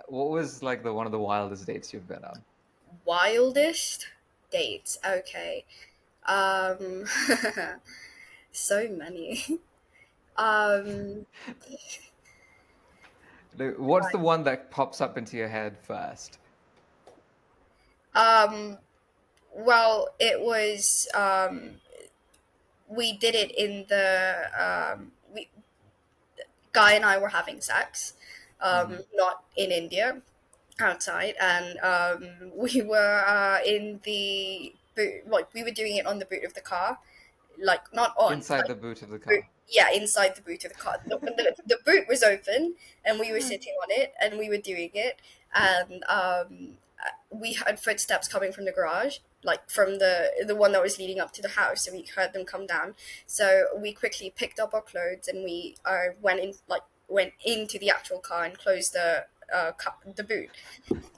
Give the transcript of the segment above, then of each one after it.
what was like the one of the wildest dates you've been on? Wildest dates. Okay. Um, so many. Um, Like, what's the one that pops up into your head first? um, well, it was, we did it in guy and I were having sex, Hmm. not in India, outside, and we were in the boot, like we were doing it on the boot of the car, like not on, Inside like the boot of the boot, car. yeah, inside the boot of the car. The boot was open, and we were sitting on it, and we were doing it, and we heard footsteps coming from the garage, like from the one that was leading up to the house, and we heard them come down. So we quickly picked up our clothes, and we went into the actual car and closed the boot.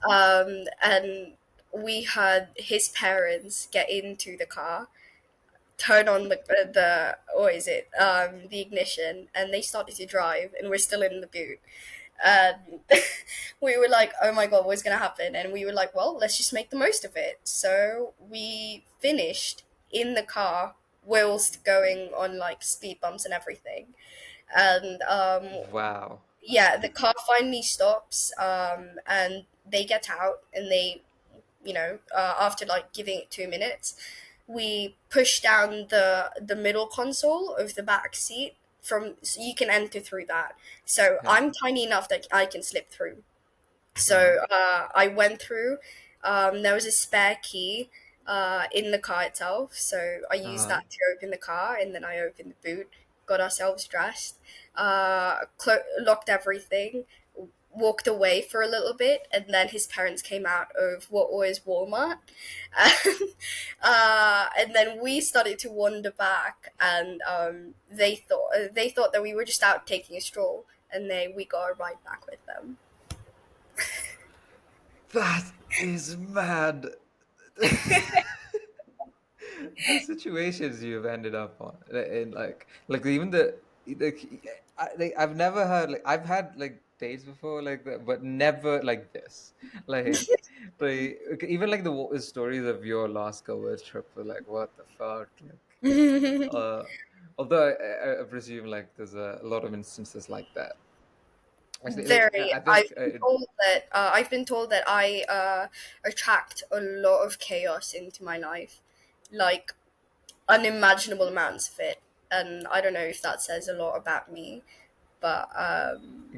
And we had his parents get into the car, turn on the or is it the ignition, and they started to drive, and we're still in the boot. And we were like, oh my god, what's gonna happen? And we were like, well, let's just make the most of it. So we finished in the car whilst going on like speed bumps and everything. And Wow. yeah, the car finally stops, and they get out, and they, after like giving it 2 minutes, we push down the middle console of the back seat, from so you can enter through that. So Yeah. I'm tiny enough that I can slip through. Uh-huh. So I went through. There was a spare key in the car itself, so I used Uh-huh. that to open the car, and then I opened the boot, got ourselves dressed, locked everything, walked away for a little bit, and then his parents came out of what was Walmart, and then we started to wander back, and they thought that we were just out taking a stroll, and we got a ride back with them. That is mad. The situations you've ended up on, in like even like, I've never heard, like I've had like dates before like that, but never like this. Like even like the stories of your last Goa trip were like, what the fuck, like uh although I presume like there's a lot of instances like that. Actually, like Very. I think I've been told that I attract a lot of chaos into my life, like unimaginable amounts of it, and I don't know if that says a lot about me, but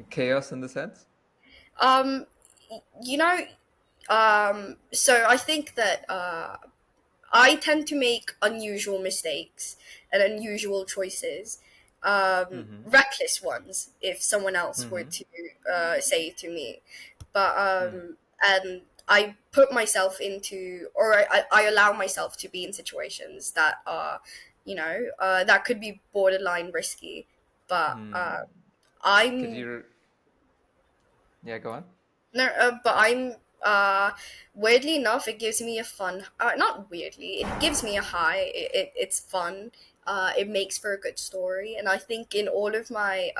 chaos in the sense. um, you know, so I think that I tend to make unusual mistakes and unusual choices, Mm-hmm. reckless ones, if someone else were Mm-hmm. to say it to me. But Mm. and I put myself into, or I allow myself to be in situations that are, that could be borderline risky. But Hmm. Could I'm you? Yeah, go on. no, but I'm weirdly enough, it gives me a fun. Not weirdly, it gives me a high. It's fun. It makes for a good story, and I think in all of my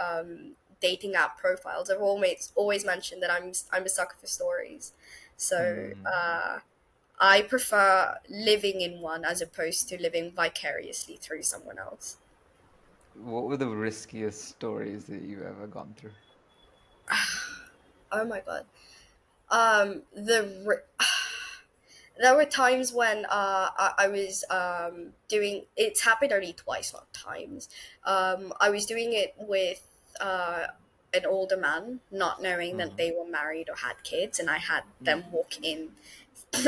dating app profiles, I've always mentioned that I'm a sucker for stories. So Hmm. I prefer living in one as opposed to living vicariously through someone else. What were the riskiest stories that you've ever gone through? Oh my god. There were times when I was doing it's happened only twice, not times. I was doing it with an older man, not knowing that Hmm. they were married or had kids, and I had Hmm. them walk in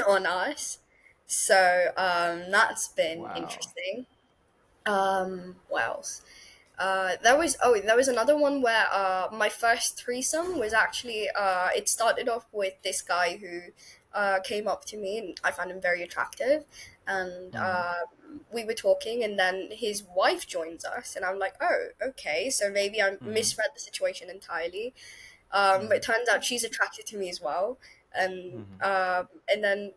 on us. So that's been Wow. interesting. What else? There was another one where my first threesome was actually it started off with this guy who came up to me, and I found him very attractive, and Hmm. we were talking, and then his wife joins us, and I'm like, oh, okay, so maybe I Hmm. misread the situation entirely. But Hmm. it turns out she's attracted to me as well, Hmm. and then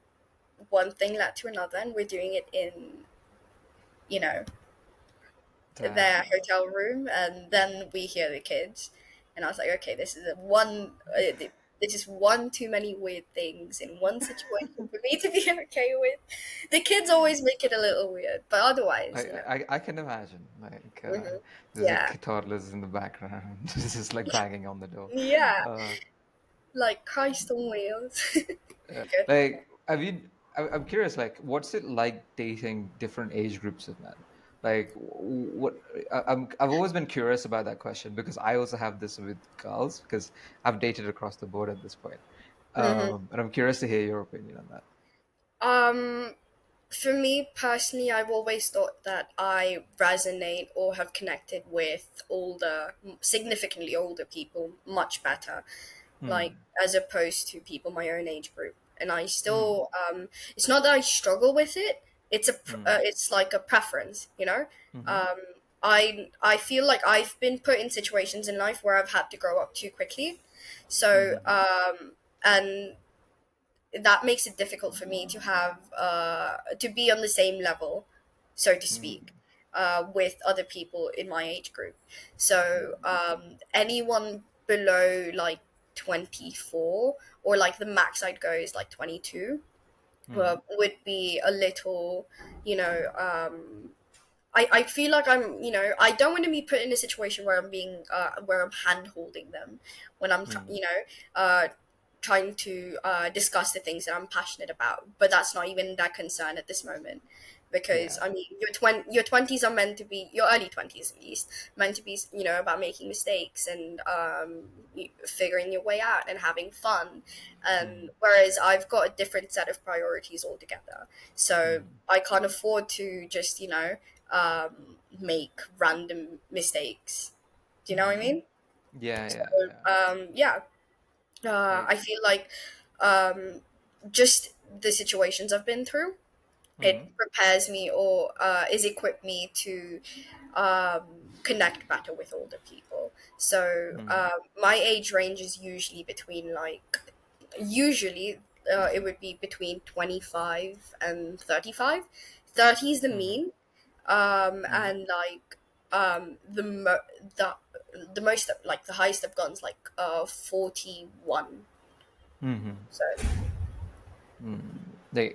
one thing led to another, and we're doing it in, you know their Damn. hotel room, and then we hear the kids, and I was like, okay, this is a one. There's just one too many weird things in one situation for me to be okay with. The kids always make it a little weird, but I, otherwise, I can imagine like hmm there's yeah, like toddlers in the background just like banging on the door. yeah, Uh, like Christ on wheels. Good. like have you? I'm curious. Like, what's it like dating different age groups of men? Like, what? I've always been curious about that question because I also have this with girls because I've dated across the board at this point. hmm And I'm curious to hear your opinion on that. Um, for me personally, I've always thought that I resonate or have connected with older, significantly older people much better, like Hmm. as opposed to people my own age group. And I Hmm. still, it's not that I struggle with it. Hmm. It's like a preference, you know. Hmm. Um, I feel like I've been put in situations in life where I've had to grow up too quickly, so Hmm. and that makes it difficult for me to have to be on the same level, so to speak, Hmm. with other people in my age group. So Hmm. anyone below like 24, or like the max I'd go is like 22, Hmm. would be a little, you know, I feel like I'm, I don't want to be put in a situation where I'm being, where I'm hand holding them when Hmm. trying to discuss the things that I'm passionate about. But that's not even that concern at this moment, because Yeah. I mean, your 20s are meant to be, your early 20s at least, meant to be, about making mistakes and figuring your way out and having fun. And Hmm. whereas I've got a different set of priorities altogether, so Hmm. I can't afford to just, make random mistakes. Do you know what I Hmm. mean? Yeah. So, Yeah. Yeah. yeah, Like. I feel like um, just the situations I've been through, it Hmm. prepares me, or is equipped me to um, connect better with older people. So Hmm. my age range is usually between like, usually it would be between 25 and 35. 30 is the Hmm. mean, Hmm. and like the most, like the highest I've gone is like 41. Hmm. So Like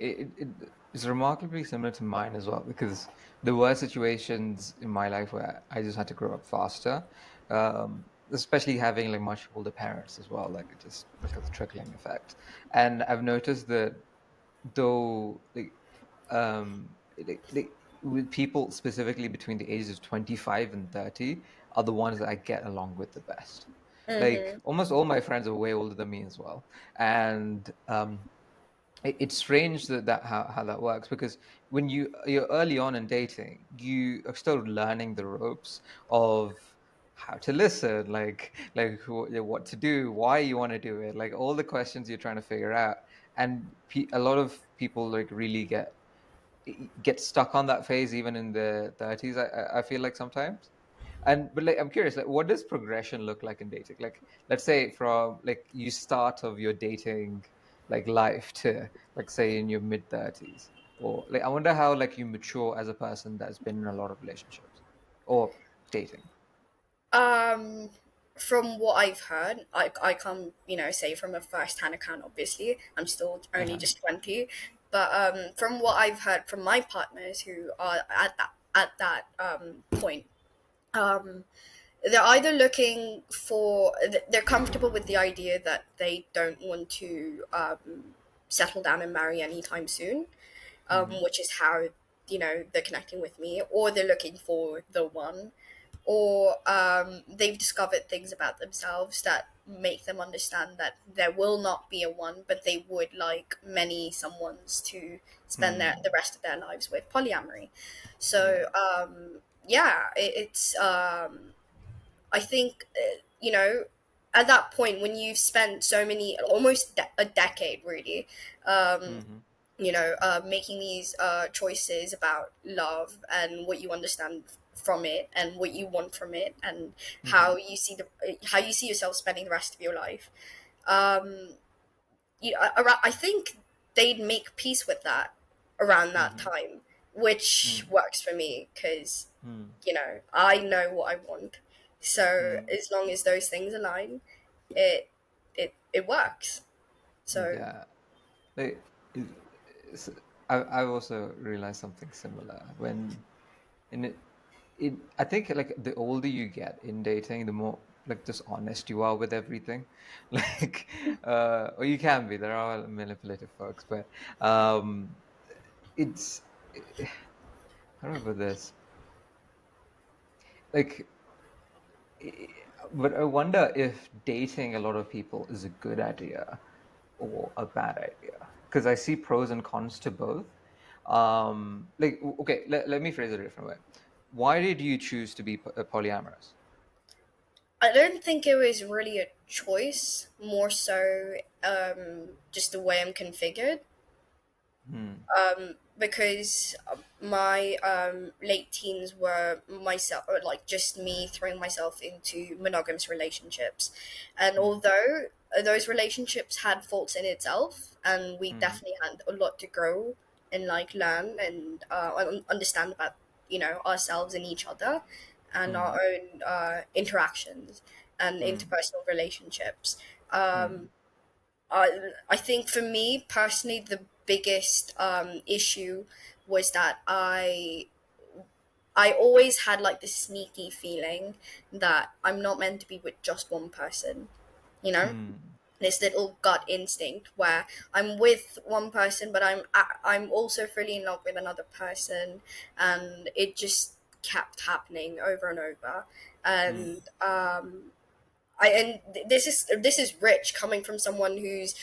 it's remarkably similar to mine as well because there were situations in my life where I just had to grow up faster, especially having like much older parents as well, like it just like a trickling effect. And I've noticed that though like with people specifically between the ages of 25 and 30 are the ones that I get along with the best. Like mm-hmm. almost all my friends are way older than me as well. And it's strange that how that works because when you're early on in dating, you are still learning the ropes of how to listen, like what to do, why you want to do it, like all the questions you're trying to figure out. And a lot of people like really get stuck on that phase even in their 30s. I feel like sometimes. And but like I'm curious, like what does progression look like in dating? Like let's say from like you start of your dating like life to like say in your mid 30s, or like I wonder how like you mature as a person that's been in a lot of relationships or dating. Um, from what I've heard, I can't, say from a first-hand account, obviously. I'm still only Uh-huh. just 20. But from what I've heard from my partners who are at that point, um, they're either looking for, they're comfortable with the idea that they don't want to settle down and marry anytime soon, Mm-hmm. which is how, they're connecting with me, or they're looking for the one, or they've discovered things about themselves that make them understand that there will not be a one, but they would like many someones to spend the Hmm. rest of their lives with, polyamory. So Yeah. yeah, it's I think at that point when you've spent so many, almost a decade really, um, Mm-hmm. making these choices about love and what you understand from it and what you want from it, and Mm-hmm. how you see yourself spending the rest of your life. Um, I think they'd make peace with that around that Mm-hmm. time, which Mm-hmm. works for me because I know what I want. So Mm-hmm. as long as those things align, it it works. So Yeah. Like, it's, I've also realized something similar when in I think like the older you get in dating, the more like just honest you are with everything. Like, or you can be. There are manipulative folks, but um, it's how do I put this? Like, I- but I wonder if dating a lot of people is a good idea or a bad idea because I see pros and cons to both. Like, okay, let me phrase it a different way. Why did you choose to be polyamorous? I don't think it was really a choice, more so just the way I'm configured. Hmm. Because my late teens were myself, or like just me throwing myself into monogamous relationships, and Hmm. although those relationships had faults in itself, and we Hmm. definitely had a lot to grow and like learn and understand about ourselves and each other, and Hmm. our own interactions and Hmm. interpersonal relationships. Hmm. Um, I think for me personally, the biggest issue was that I always had like this sneaky feeling that I'm not meant to be with just one person, you know? Hmm. This little gut instinct where I'm with one person, but I'm also fully in love with another person, and it just kept happening over and over. Hmm. And this is rich coming from someone who's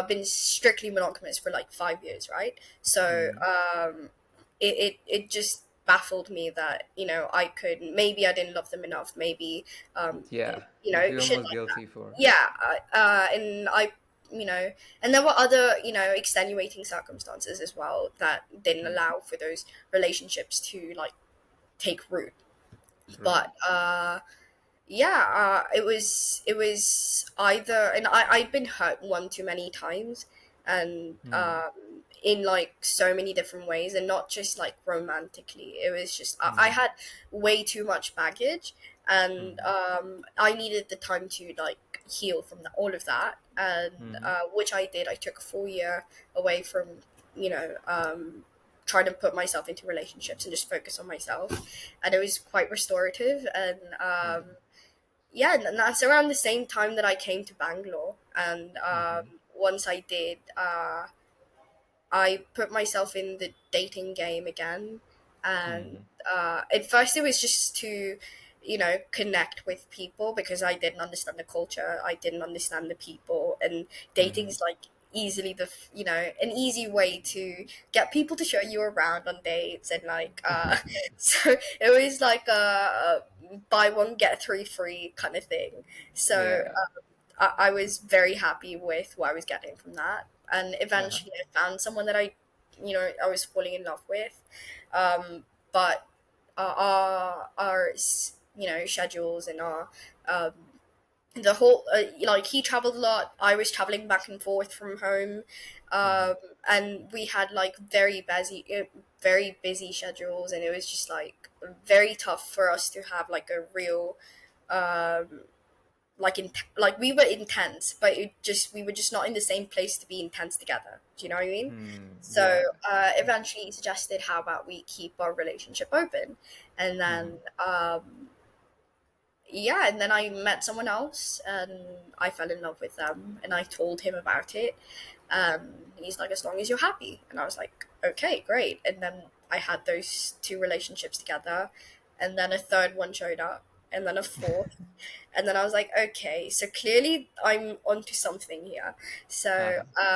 been strictly monogamous for like 5 years, right? So Hmm. it just baffled me that I could, maybe I didn't love them enough, maybe Yeah, you feel shit almost like that. guilty for. Yeah, and I you know and there were other extenuating circumstances as well that didn't Hmm. allow for those relationships to like take root. But Right. yeah, it was either, and I'd been hurt one too many times, and Hmm. in like so many different ways, and not just like romantically. It was just I Hmm. had way too much baggage, and Hmm. I needed the time to like heal from all of that, and Hmm. which I did. I took a full year away from trying to put myself into relationships and just focus on myself, and it was quite restorative. And Hmm. yeah, and that's around the same time that I came to Bangalore. And Hmm. once I did, I put myself in the dating game again. And Hmm. at first, it was just to, connect with people because I didn't understand the culture. I didn't understand the people. And dating Hmm. is like easily an easy way to get people to show you around on dates. And like, so it was like a buy one, get three free kind of thing. So Yeah. I was very happy with what I was getting from that, and Uh-huh. eventually I found someone that I was falling in love with, but our schedules and our um, the whole like he traveled a lot. I was traveling back and forth from home, Hmm. um, and we had like very busy schedules, and it was just like very tough for us to have like a real um, like we were intense, but we were just not in the same place to be intense together. Do you know what I mean? Hmm. So Yeah. eventually, he suggested, "How about we keep our relationship open?" And then Hmm. yeah, and then I met someone else, and I fell in love with them, and I told him about it. He's like, "As long as you're happy," and I was like, "Okay, great." And then I had those two relationships together, and then a third one showed up, and then a fourth, and then I was like, okay, so clearly I'm onto something here. So, Uh-huh.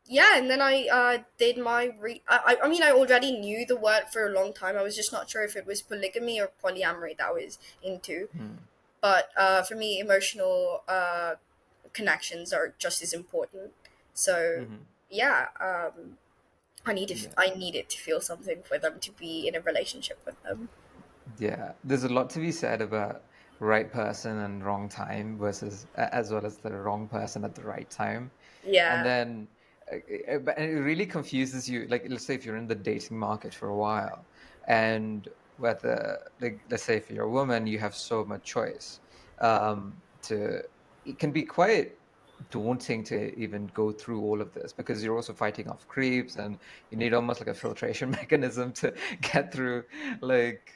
yeah, and then I did my I mean, I already knew the word for a long time. I was just not sure if it was polygamy or polyamory that I was into. Hmm. But for me, emotional connections are just as important. So, Hmm. yeah, Yeah. I needed to feel something for them to be in a relationship with them. Yeah. There's a lot to be said about right person and wrong time versus as well as the wrong person at the right time. And Yeah, then and it really confuses you. Like, let's say if you're in the dating market for a while, and whether, like, let's say if you're a woman, you have so much choice to it can be quite daunting to even go through all of this because you're also fighting off creeps and you need almost like a filtration mechanism to get through like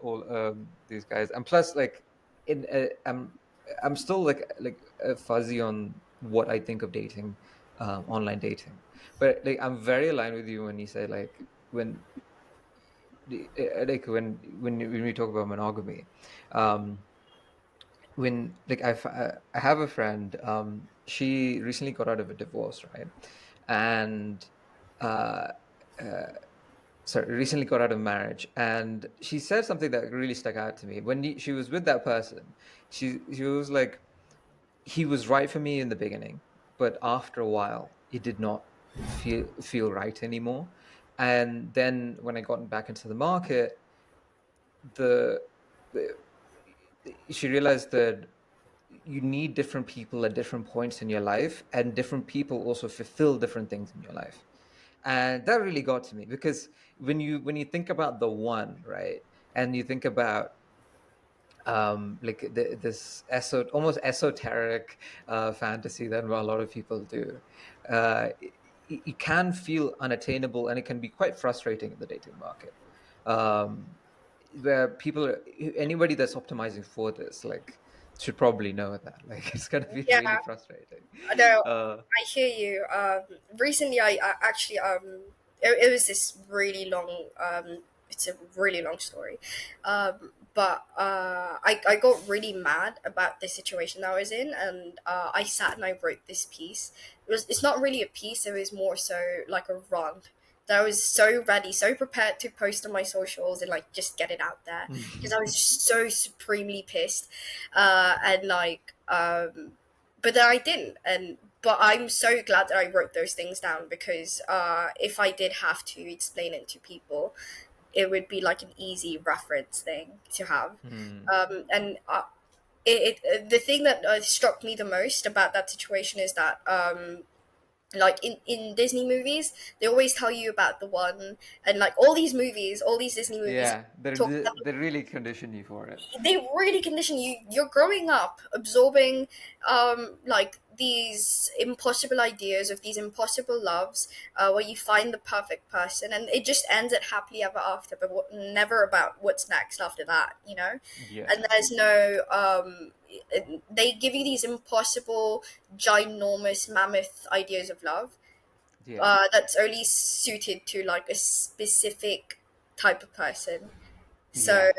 all these guys. And plus, like, in I'm still like fuzzy on what I think of dating, online dating. But like I'm very aligned with you when you say like when like when we talk about monogamy. Um, when like I have a friend, she recently got out of a divorce, right? And uh, uh sorry, recently got out of marriage, and she said something that really stuck out to me. When she was with that person, she was like, he was right for me in the beginning, but after a while it did not feel right anymore. And then when I got back into the market, the, the she realized that you need different people at different points in your life, and different people also fulfill different things in your life. And that really got to me because when you think about the one, right, and you think about like this almost esoteric fantasy that a lot of people do, it can feel unattainable, and it can be quite frustrating in the dating market, um, where anybody that's optimizing for this, like, should probably know that, like, it's going to be Yeah, really frustrating. I know. uh, I hear you. Recently, I actually it was this really long it's a really long story, but I got really mad about the situation I was in, and I sat and I wrote this piece. It's not really a piece; it was more so like a rant. That I was so ready, so prepared to post on my socials and like just get it out there because I was just so supremely pissed, and like but then I didn't, and but I'm so glad that I wrote those things down because if I did have to explain it to people, it would be like an easy reference thing to have. hmm, And the thing that struck me the most about that situation is that like in Disney movies, they always tell you about the one, and like all these Disney movies yeah, talk they really condition you for it. they really condition you. You're growing up absorbing like these impossible ideas of these impossible loves, where you find the perfect person and it just ends at happily ever after, but never about what's next after that, you know. Yeah, And there's no they give you these impossible ginormous mammoth ideas of love, yeah, that's only suited to like a specific type of person. So yeah,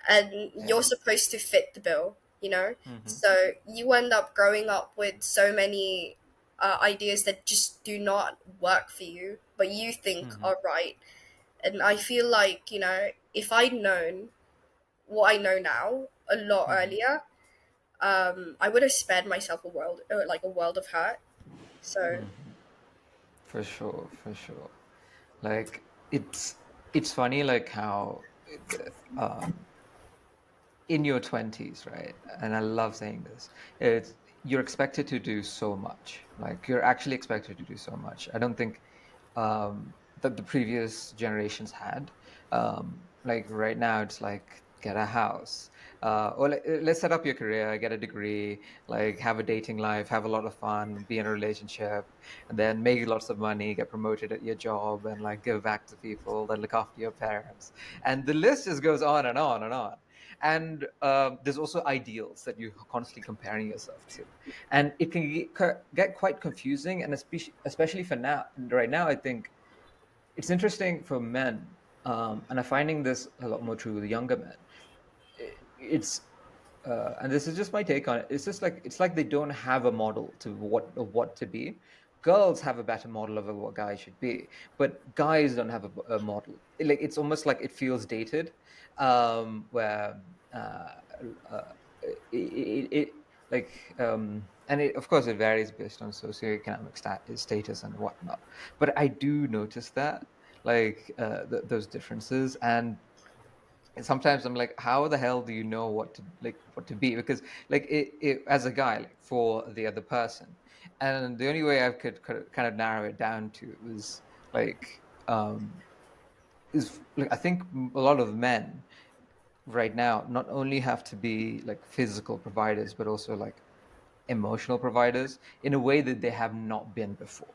and yeah. you're supposed to fit the bill, you know? Hmm. So you end up growing up with so many ideas that just do not work for you, but you think Hmm. are right. And I feel like, you know, if I'd known what I know now a lot Hmm. earlier, I would have spared myself a world, like a world of hurt. So, Hmm. For sure, for sure. Like, it's funny, like how in your 20s, right? And I love saying this. It's You're expected to do so much. Like, you're actually expected to do so much. I don't think that the previous generations had. Like right now, it's like get a house, or like, let's set up your career, get a degree, like have a dating life, have a lot of fun, be in a relationship, and then make lots of money, get promoted at your job, and like give back to people, then look after your parents, and the list just goes on and on and on. And there's also ideals that you're constantly comparing yourself to, and it can get quite confusing, and especially for now, right now, I think it's interesting for men, and I'm finding this a lot more true with younger men. It's And this is just my take on it. It's just like it's like they don't have a model to what to be. Girls have a better model of what guys should be, but guys don't have a model. Like it's almost like it feels dated, where uh, it like and of course it varies based on socioeconomic status and whatnot. But I do notice that, like, those differences. And sometimes I'm like, how the hell do you know what to be? Because like as a guy, like for the other person, and the only way I could kind of narrow it down to was like is like I think a lot of men right now not only have to be like physical providers, but also like emotional providers in a way that they have not been before.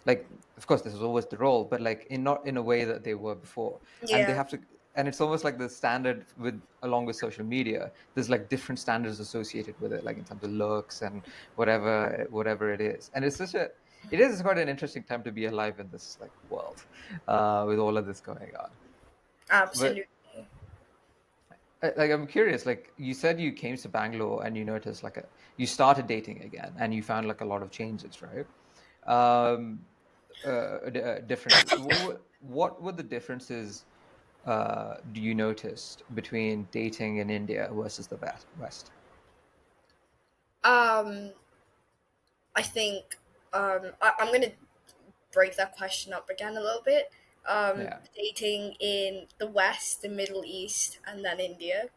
Like, of course, this is always the role, but like in not in a way that they were before. And they Yeah, have to, and it's almost like the standard with along with social media. There's like different standards associated with it, like in terms of looks and whatever it is. And it's such a, it is quite an interesting time to be alive in this like world, with all of this going on. But absolutely. like I'm curious, like you said you came to Bangalore and you noticed like you started dating again and you found like a lot of changes, right? Um, Differences. What were the differences do you noticed between dating in India versus the West? Um, I think I'm gonna break that question up again a little bit. Yeah. Dating in the West, the Middle East, and then India.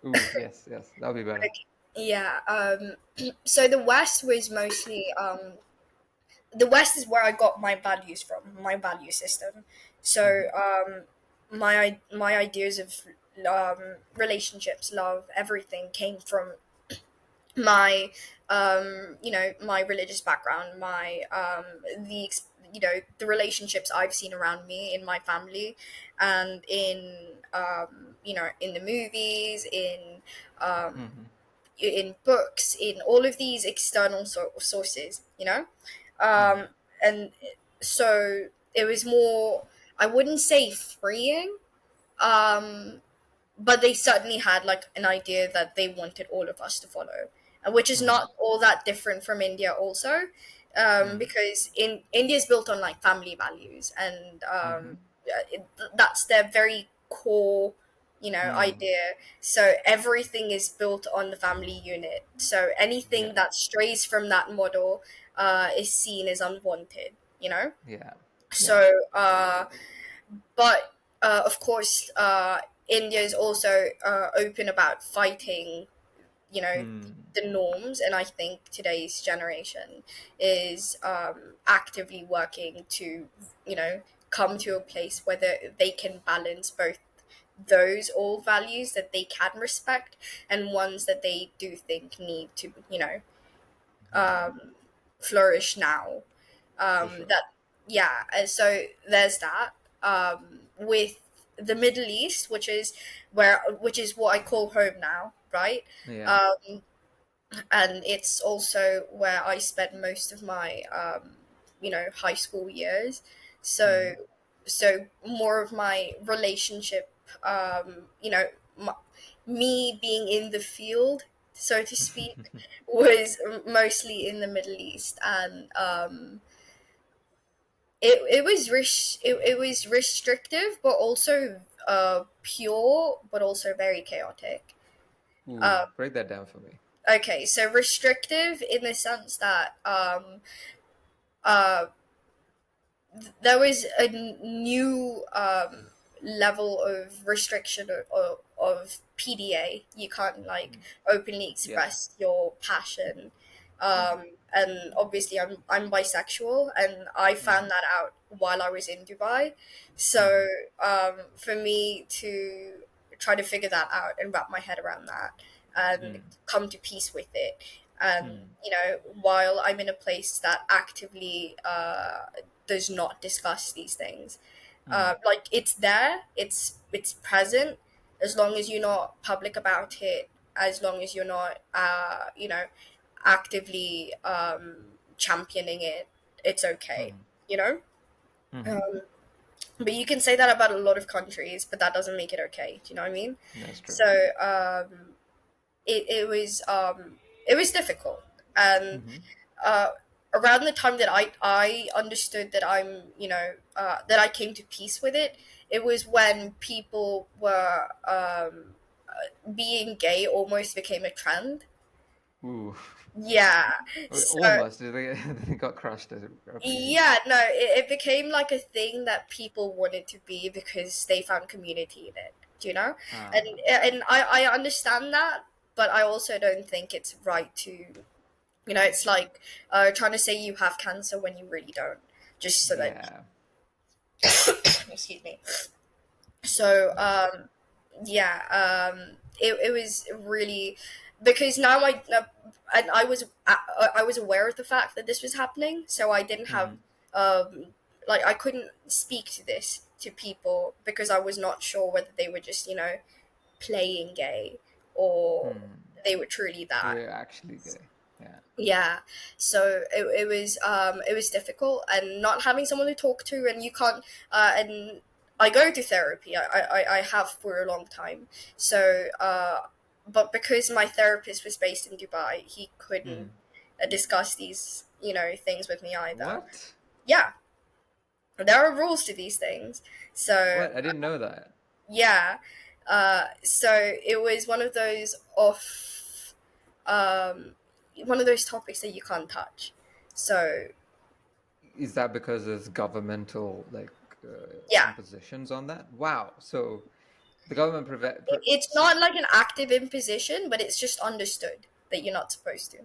Ooh, yes, yes, that'll be better. Okay. Yeah. So the West was mostly the West is where I got my values from, my value system. So Hmm. my ideas of relationships, love, everything came from my my religious background, my the relationships I've seen around me in my family, and in the movies, um, Hmm. in books, in all of these external sources, Hmm. and so it was more, I wouldn't say freeing, um, but they certainly had like an idea that they wanted all of us to follow, and which is Hmm. not all that different from India also, Hmm. because in India is built on like family values, and Hmm. that's their very core Hmm. idea. So everything is built on the family unit, so anything Yeah. that strays from that model is seen as unwanted, Yeah. Yeah. so but of course, India is also open about fighting, you know, Hmm. the norms, and I think today's generation is actively working to, come to a place where they can balance both those old values that they can respect and ones that they do think need to, Hmm. um, flourish now. For sure. That yeah, and so there's that. With the Middle East, which is what I call home now, right? Yeah. Um, and it's also where I spent most of my high school years. So Hmm. more of my relationship, m me being in the field, so to speak, was mostly in the Middle East, and it was restrictive, but also pure, but also very chaotic. Ooh, Um, break that down for me. okay, so restrictive in the sense that uh, there was a new level of restriction of PDA. You can't like Mm. openly Yeah. express your passion. Mm. And obviously, I'm bisexual, and I found Mm. that out while I was in Dubai. So Mm. for me to try to figure that out and wrap my head around that and Mm. come to peace with it, and Mm. while I'm in a place that actively does not discuss these things. Mm. Like it's there, it's present, as long as you're not public about it, as long as you're not, actively championing it, it's okay, Mm. you know. Mm. Um, but you can say that about a lot of countries, but that doesn't make it okay. Do you know what I mean? That's true. So it was difficult, and Hmm. uh, around the time that I understood that that I came to peace with it, it was when people were being gay almost became a trend. Ooh. Yeah. So Almost. They got crushed pretty. yeah, no, it became like a thing that people wanted to be because they found community in it. Do you know? And Ah. I understand that, but I also don't think it's right to, it's like trying to say you have cancer when you really don't, just so that Yeah. excuse me. So That's true. yeah, it was really. because now and I was aware of the fact that this was happening, so I didn't have Hmm. um like I couldn't speak to this to people because I was not sure whether they were just playing gay or Hmm. they were truly that. They're actually gay. Yeah. Yeah, so it was difficult, and not having someone to talk to, and you can't and I go to therapy. I have for a long time. So but because my therapist was based in Dubai, he couldn't Hmm. discuss these things with me either. What? Yeah, there are rules to these things. So What? I didn't know that. yeah, so it was um, one of those topics that you can't touch. So Is that because there's governmental yeah, impositions on that? Wow. So the government it's not like an active imposition, but it's just understood that you're not supposed to,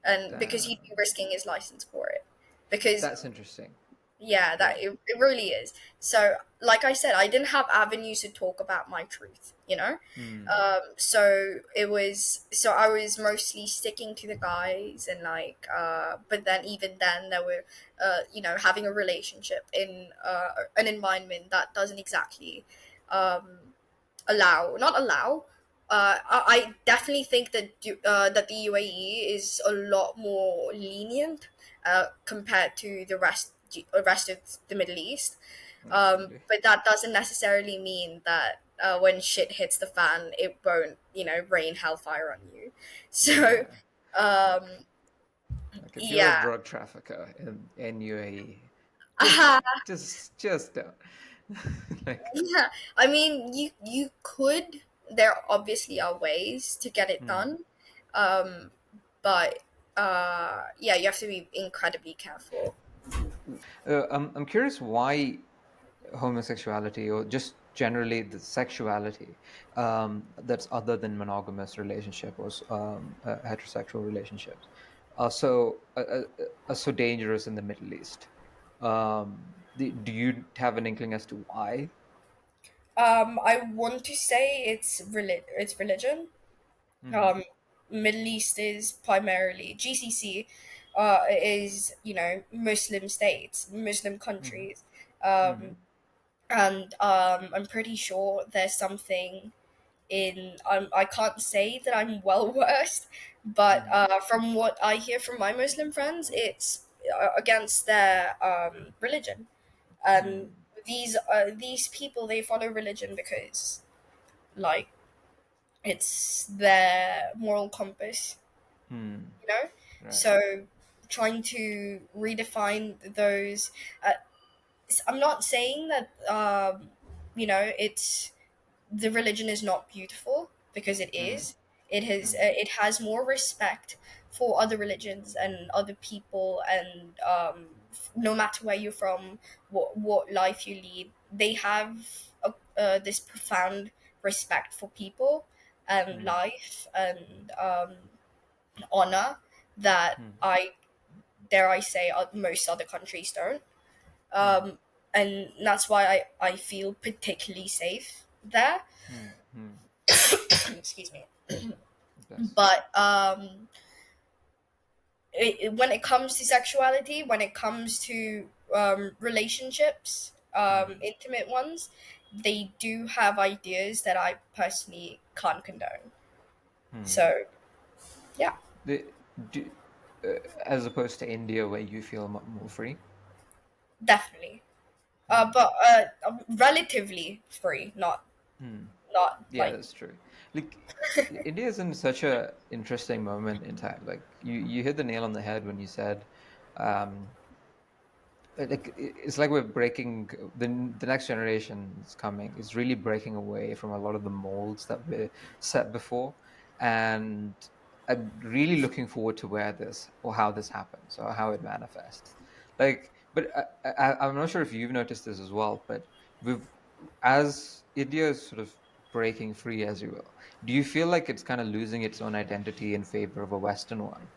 and because he'd be Damn. risking his license for it, because That's interesting. yeah, that Yeah. it really is. So, like I said, I didn't have avenues to talk about my truth, you know? Hmm. So so I was mostly sticking to the guys and but then even then there were, having a relationship in an environment that doesn't exactly, um, not allow. I definitely think that the UAE is a lot more lenient compared to rest of the Middle East. Absolutely. But that doesn't necessarily mean that when shit hits the fan, it won't rain hellfire on you. So Yeah. um, Like like if you're a yeah. drug trafficker in UAE, just don't. Like. Yeah, I mean, you could. There obviously are ways to get it Hmm. done, um, but yeah, you have to be incredibly careful. I'm curious why homosexuality or just generally the sexuality that's other than monogamous relationship or heterosexual relationships are so dangerous in the Middle East. Do you have an inkling as to why? I want to say it's religion. Hmm. Um, Middle East is primarily GCC, is Muslim states, Muslim Hmm. countries, Hmm. um, and I'm pretty sure there's something in I can't say that I'm well versed, but Hmm. from what I hear from my Muslim friends, it's against their religion. And Hmm. these people, they follow religion because like it's their moral compass, Hmm. you know. Right. So trying to redefine those. Uh, I'm not saying that it's the religion is not beautiful, because it Hmm. is. Hmm. It has more respect for other religions and other people, and no matter where you're from, what life you lead, they have this profound respect for people and Hmm. life and honor that Hmm. I dare I say most other countries don't. Hmm. um, and that's why I feel particularly safe there. Hmm. Hmm. Excuse me. Bless. But when it comes to sexuality, when it comes to relationships, Hmm. intimate ones, they do have ideas that I personally can't condone. Hmm. So yeah, The, do, as opposed to India, where you feel more free. definitely. Hmm. But relatively free, Hmm. not Yeah, like. that's true. Like India is in such a interesting moment in time. Like you hit the nail on the head when you said, um, it's like we're breaking the next generation is coming is really breaking away from a lot of the molds that were set before, and I'm really looking forward to where this or how this happens or how it manifests. Like, but I'm not sure if you've noticed this as well, but we've as India is sort of breaking free, as you will. Do you feel like it's kind of losing its own identity in favor of a Western one?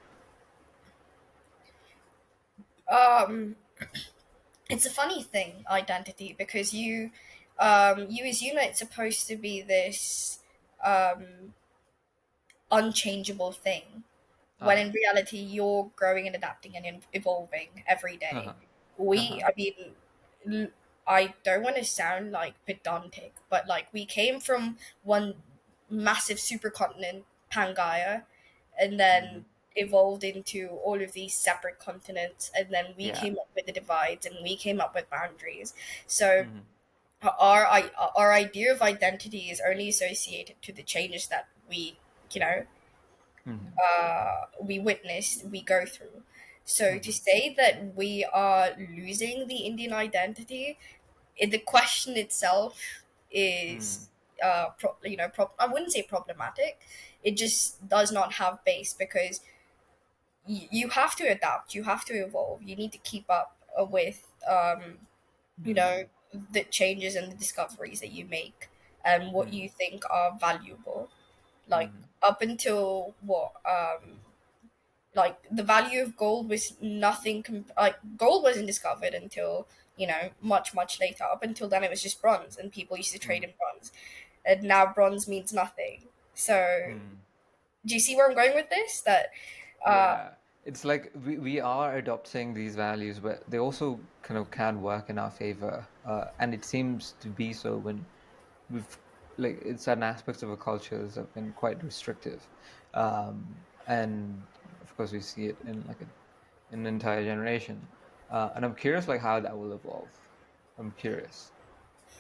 um it's a funny thing, identity, because you assume that it's supposed to be this um unchangeable thing, when in Uh-huh. reality you're growing and adapting and evolving every day. Uh-huh. We, Uh-huh. I mean, I don't want to sound like pedantic, but like we came from one massive supercontinent, Pangaea, and Mm-hmm. then evolved into all of these separate continents, and then we Yeah. came up with the divides and we came up with boundaries. So Mm-hmm. our idea of identity is only associated to the changes that we, you know, Mm-hmm. we witness, we go through. So to Mm-hmm. say that we are losing the Indian identity, the question itself Mm-hmm. is, I wouldn't say problematic. It just does not have base because you have to adapt, you have to evolve, you need to keep up with, you know, Mm-hmm. the changes and the discoveries that you make and what you think are valuable. Like Mm-hmm. up until what like the value of gold was nothing like gold wasn't discovered until, you know, much later. Up until then it was just bronze and people used to trade Mm-hmm. in bronze, and now bronze means nothing. So Mm-hmm. do you see where I'm going with this? That uh Yeah, it's like we are adopting these values, but they also kind of can work in our favor. And it seems to be so when we've like certain aspects of our cultures have been quite restrictive. And of course we see it in like an entire generation. And I'm curious like how that will evolve. I'm curious.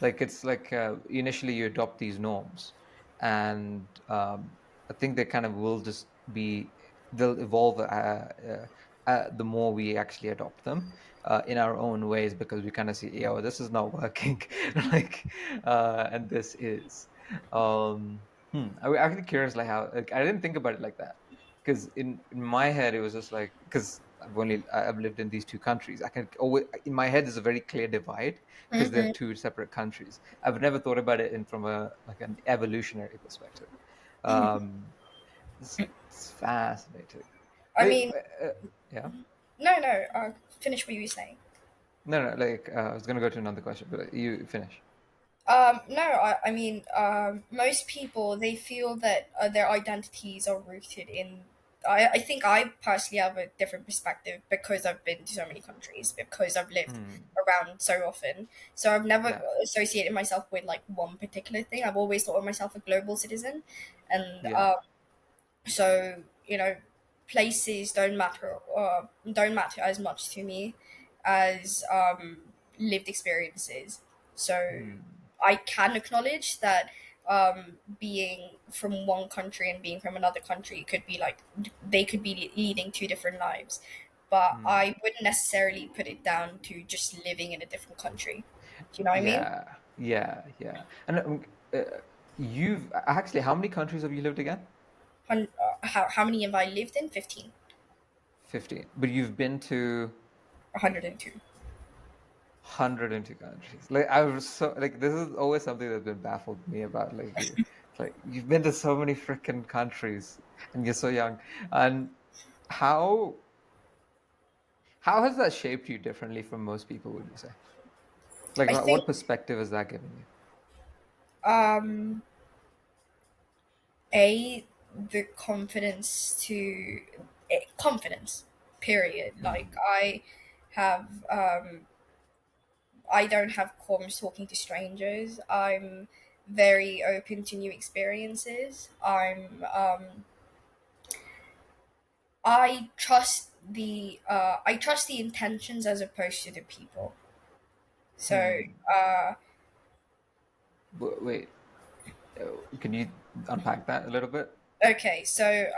Like it's like initially you adopt these norms, and I think they kind of will just be they'll evolve the more we actually adopt them in our own ways because we kind of see, yeah, well, this is not working, like, and this is. I was actually curious, like how like I didn't think about it like that because in my head it was just like because I've lived in these two countries. I can always in my head there's a very clear divide because they're mhm. two separate countries. I've never thought about it in from a like an evolutionary perspective. Um, it's fascinating. I Like, mean, yeah. no, finish what you were saying. No, no. Like, I was gonna go to another question, but you finish. No, I mean, most people they feel that their identities are rooted in. I think I personally have a different perspective because I've been to so many countries, because I've lived Hmm. around so often. So I've never Yeah. associated myself with like one particular thing. I've always thought of myself a global citizen, and Yeah. so, you know, places don't matter as much to me as lived experiences. So Hmm. I can acknowledge that being from one country and being from another country could be like they could be leading two different lives, but Hmm. I wouldn't necessarily put it down to just living in a different country. Do you know what I mean? Yeah. Yeah. Yeah. And uh, you've actually, how many countries have you lived again? How many have I lived in? 15. 15. But you've been to 102. 102 countries. Like I was so like this is always something that's been baffled me about like you. It's like you've been to so many freaking countries and you're so young. And how how has that shaped you differently from most people, would you say? Like I think what perspective has that given you? um a the confidence to confidence period. Like Hmm. have I don't have qualms talking to strangers. I'm very open to new experiences. I trust the intentions as opposed to the people. So Hmm. Wait, can you unpack that a little bit? okay, so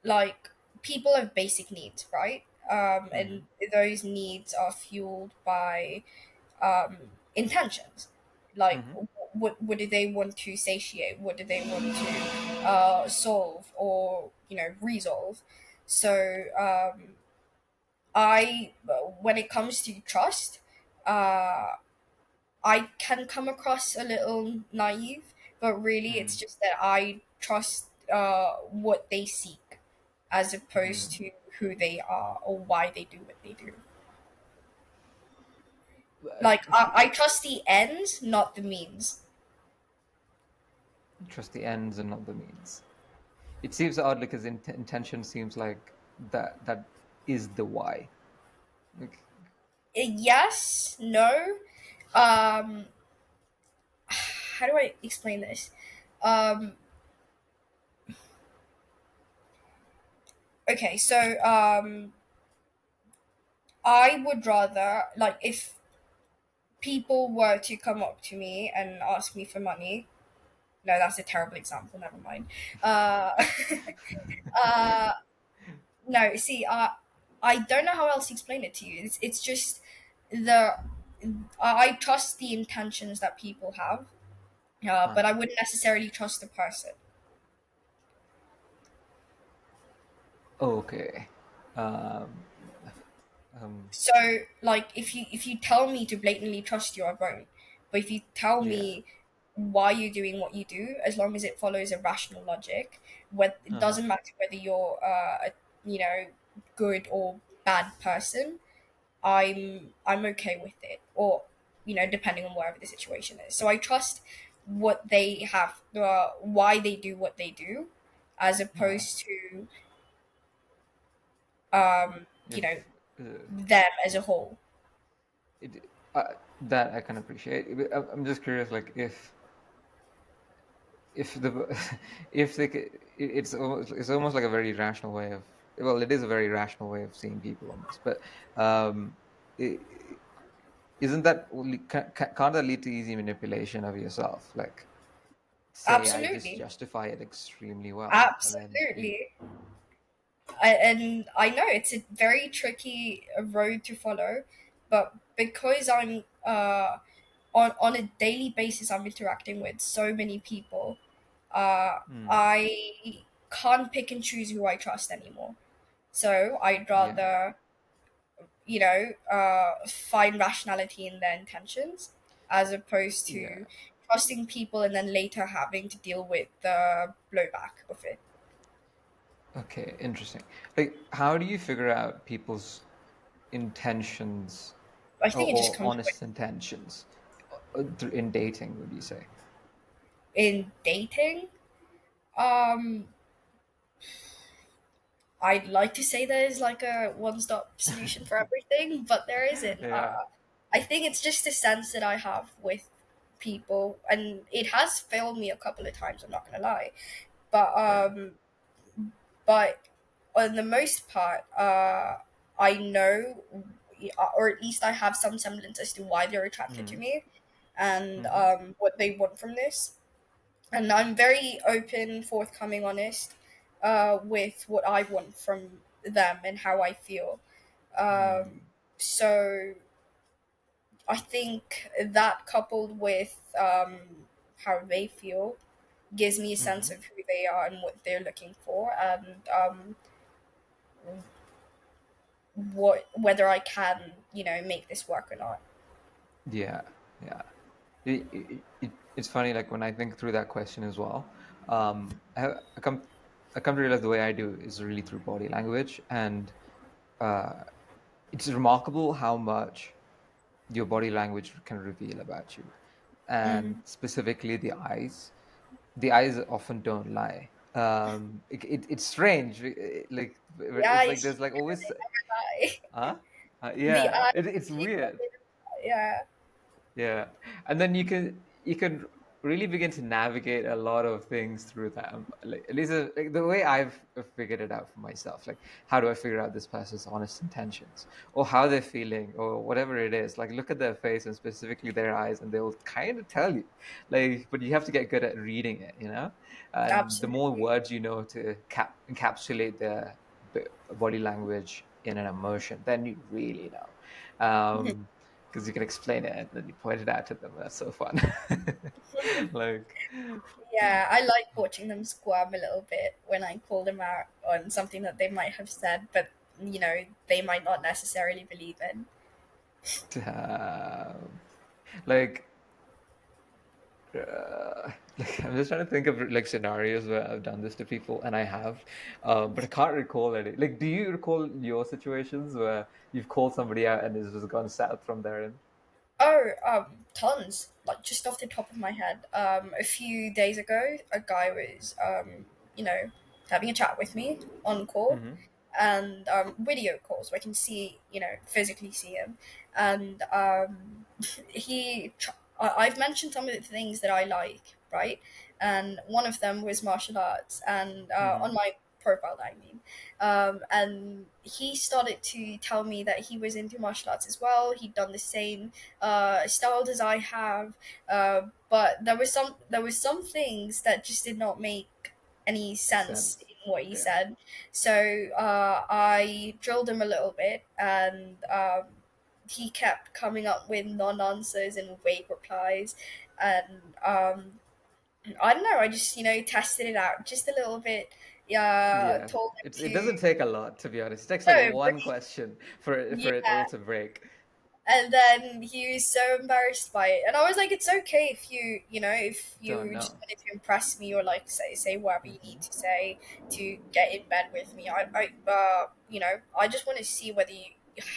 like people have basic needs, right? And Hmm. those needs are fueled by intentions. Like, Hmm. what do they want to satiate? What do they want to solve or, you know, resolve? So I, when it comes to trust, uh, I can come across a little naive, but really it's Hmm. just that I trust what they seek as opposed Hmm. to who they are or why they do what they do. Like, I trust the ends, not the means. Trust the ends and not the means. It seems odd because intention seems like that is the why. Like, Yes, no. Um, how do I explain this? Um, okay, so I would rather, like, if people were to come up to me and ask me for money. No, that's a terrible example. Never mind. Uh, uh, no, see, I don't know how else to explain it to you. It's just the I trust the intentions that people have, but I uh-huh. wouldn't necessarily trust the person. Okay. Um, um, So, like, if you tell me to blatantly trust you, I won't. But if you tell yeah. me why you're doing what you do, as long as it follows a rational logic, it Uh-huh. doesn't matter whether you're a good or bad person. I'm okay with it, or depending on whatever the situation is. So I trust what they have, why they do what they do, as Uh-huh. opposed to um, you know If them as a whole. it that I can appreciate. I'm just curious, like if the if they it's almost like a very rational way of, well, it is a very rational way of seeing people almost, but um I isn't that can't that lead to easy manipulation of yourself? Like, say I just Absolutely. justify it extremely well, and then you Absolutely. And I know it's a very tricky road to follow, but because I'm on a daily basis, I'm interacting with so many people. mm, I can't pick and choose who I trust anymore. So I'd yeah, rather, find rationality in their intentions, as opposed yeah, to trusting people and then later having to deal with the blowback of it. okay, interesting. Like, how do you figure out people's intentions, I or, think it just or comes with honest intentions, in dating, would you say? in dating. Um, I'd like to say there's like a one-stop solution for everything, but there isn't. Yeah, I think it's just a sense that I have with people, and it has failed me a couple of times. I'm not gonna lie, but yeah. but on the most part, I know, or at least I have some semblance as to why they're attracted to Mm, me, and mm-hmm, what they want from this. And I'm very open, forthcoming, honest, with what I want from them and how I feel. Um, mm, so I think that, coupled with how they feel, gives me a sense mm-hmm. of who they are and what they're looking for, and what whether I can make this work or not. Yeah, yeah. It's funny, like when I think through that question as well. I come to realize the way I do is really through body language, and uh, it's remarkable how much your body language can reveal about you, and Mm. specifically the eyes. The eyes often don't lie. It's strange. Like, The it's like eyes, there's like always, eye, huh? the Yeah, eyes, it's weird. yeah, Yeah, and then you can really begin to navigate a lot of things through them. Like, at least like the way I've figured it out for myself. Like, how do I figure out this person's honest intentions, or how they're feeling, or whatever it is? Like, look at their face and specifically their eyes, and they'll kind of tell you. Like, but you have to get good at reading it, And the more absolutely. words you know to encapsulate their body language in an emotion, then you really know. Because you can explain it and then you point it out to them. That's so fun. Like, Yeah, I like watching them squirm a little bit when I call them out on something that they might have said, but they might not necessarily believe in. um, like, like, I'm just trying to think of like scenarios where I've done this to people, and I have, but I can't recall any. Like, do you recall your situations where you've called somebody out and it's just gone south from their end? Oh, tons. Like, just off the top of my head. A few days ago, a guy was, you know, having a chat with me on call, Mm-hmm. and video calls where I can see, physically see him. And I've mentioned some of the things that I like, right? And one of them was martial arts, and Mm-hmm. on my profile, I mean. And he started to tell me that he was into martial arts as well. He'd done the same style as I have, but there was some things that just did not make any sense Sense. in what he Yeah. said. So I drilled him a little bit, and he kept coming up with non answers and vague replies. And I don't know, I just, tested it out just a little bit. Yeah, Yeah. told him It to. doesn't take a lot, to be honest. It takes like No, but one question for it yeah. all to break. And then he was so embarrassed by it, and I was like, "It's okay if if Don't you just know. wanted to impress me, or like say whatever you need Mm-hmm. to say to get in bed with me. I just want to see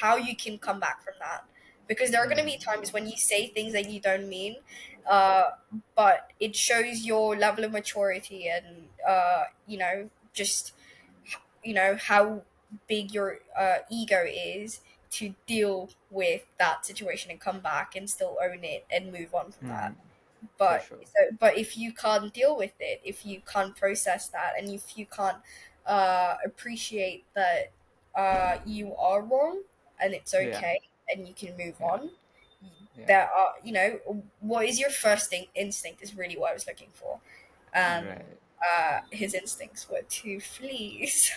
how you can come back from that, because there are going to be Mm-hmm. times when you say things that you don't mean, uh, but it shows your level of maturity, and just how big your ego is to deal with that situation and come back and still own it and move on from Mm-hmm. that. For but sure. but if you can't deal with it, if you can't process that, and if you can't appreciate that you are wrong, and it's Yeah. okay, and you can move Yeah. on, Yeah. there are what is your first instinct is really what I was looking for. And Right. his instincts were to flee. So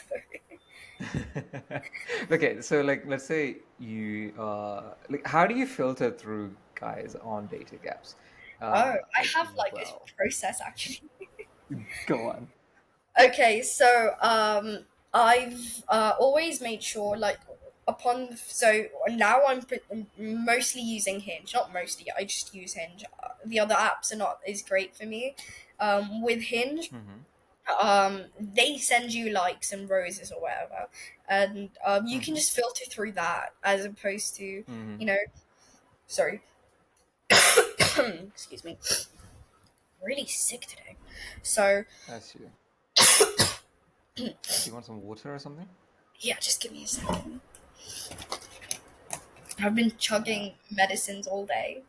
Okay, so like let's say you like how do you filter through guys on dating apps? Oh, I Like have like this well, process actually. go on. Okay, so I've always made sure, like, so now I'm mostly using Hinge. Not mostly, I just use Hinge. The other apps are not as great for me. With Hinge, Mm-hmm. they send you likes and roses or whatever, and you can Mm-hmm. just filter through that, as opposed to, Mm-hmm. you know, sorry, excuse me, really sick today. So That's you. Do you want some water or something? yeah, just give me a second. I've been Uh, chugging medicines all day,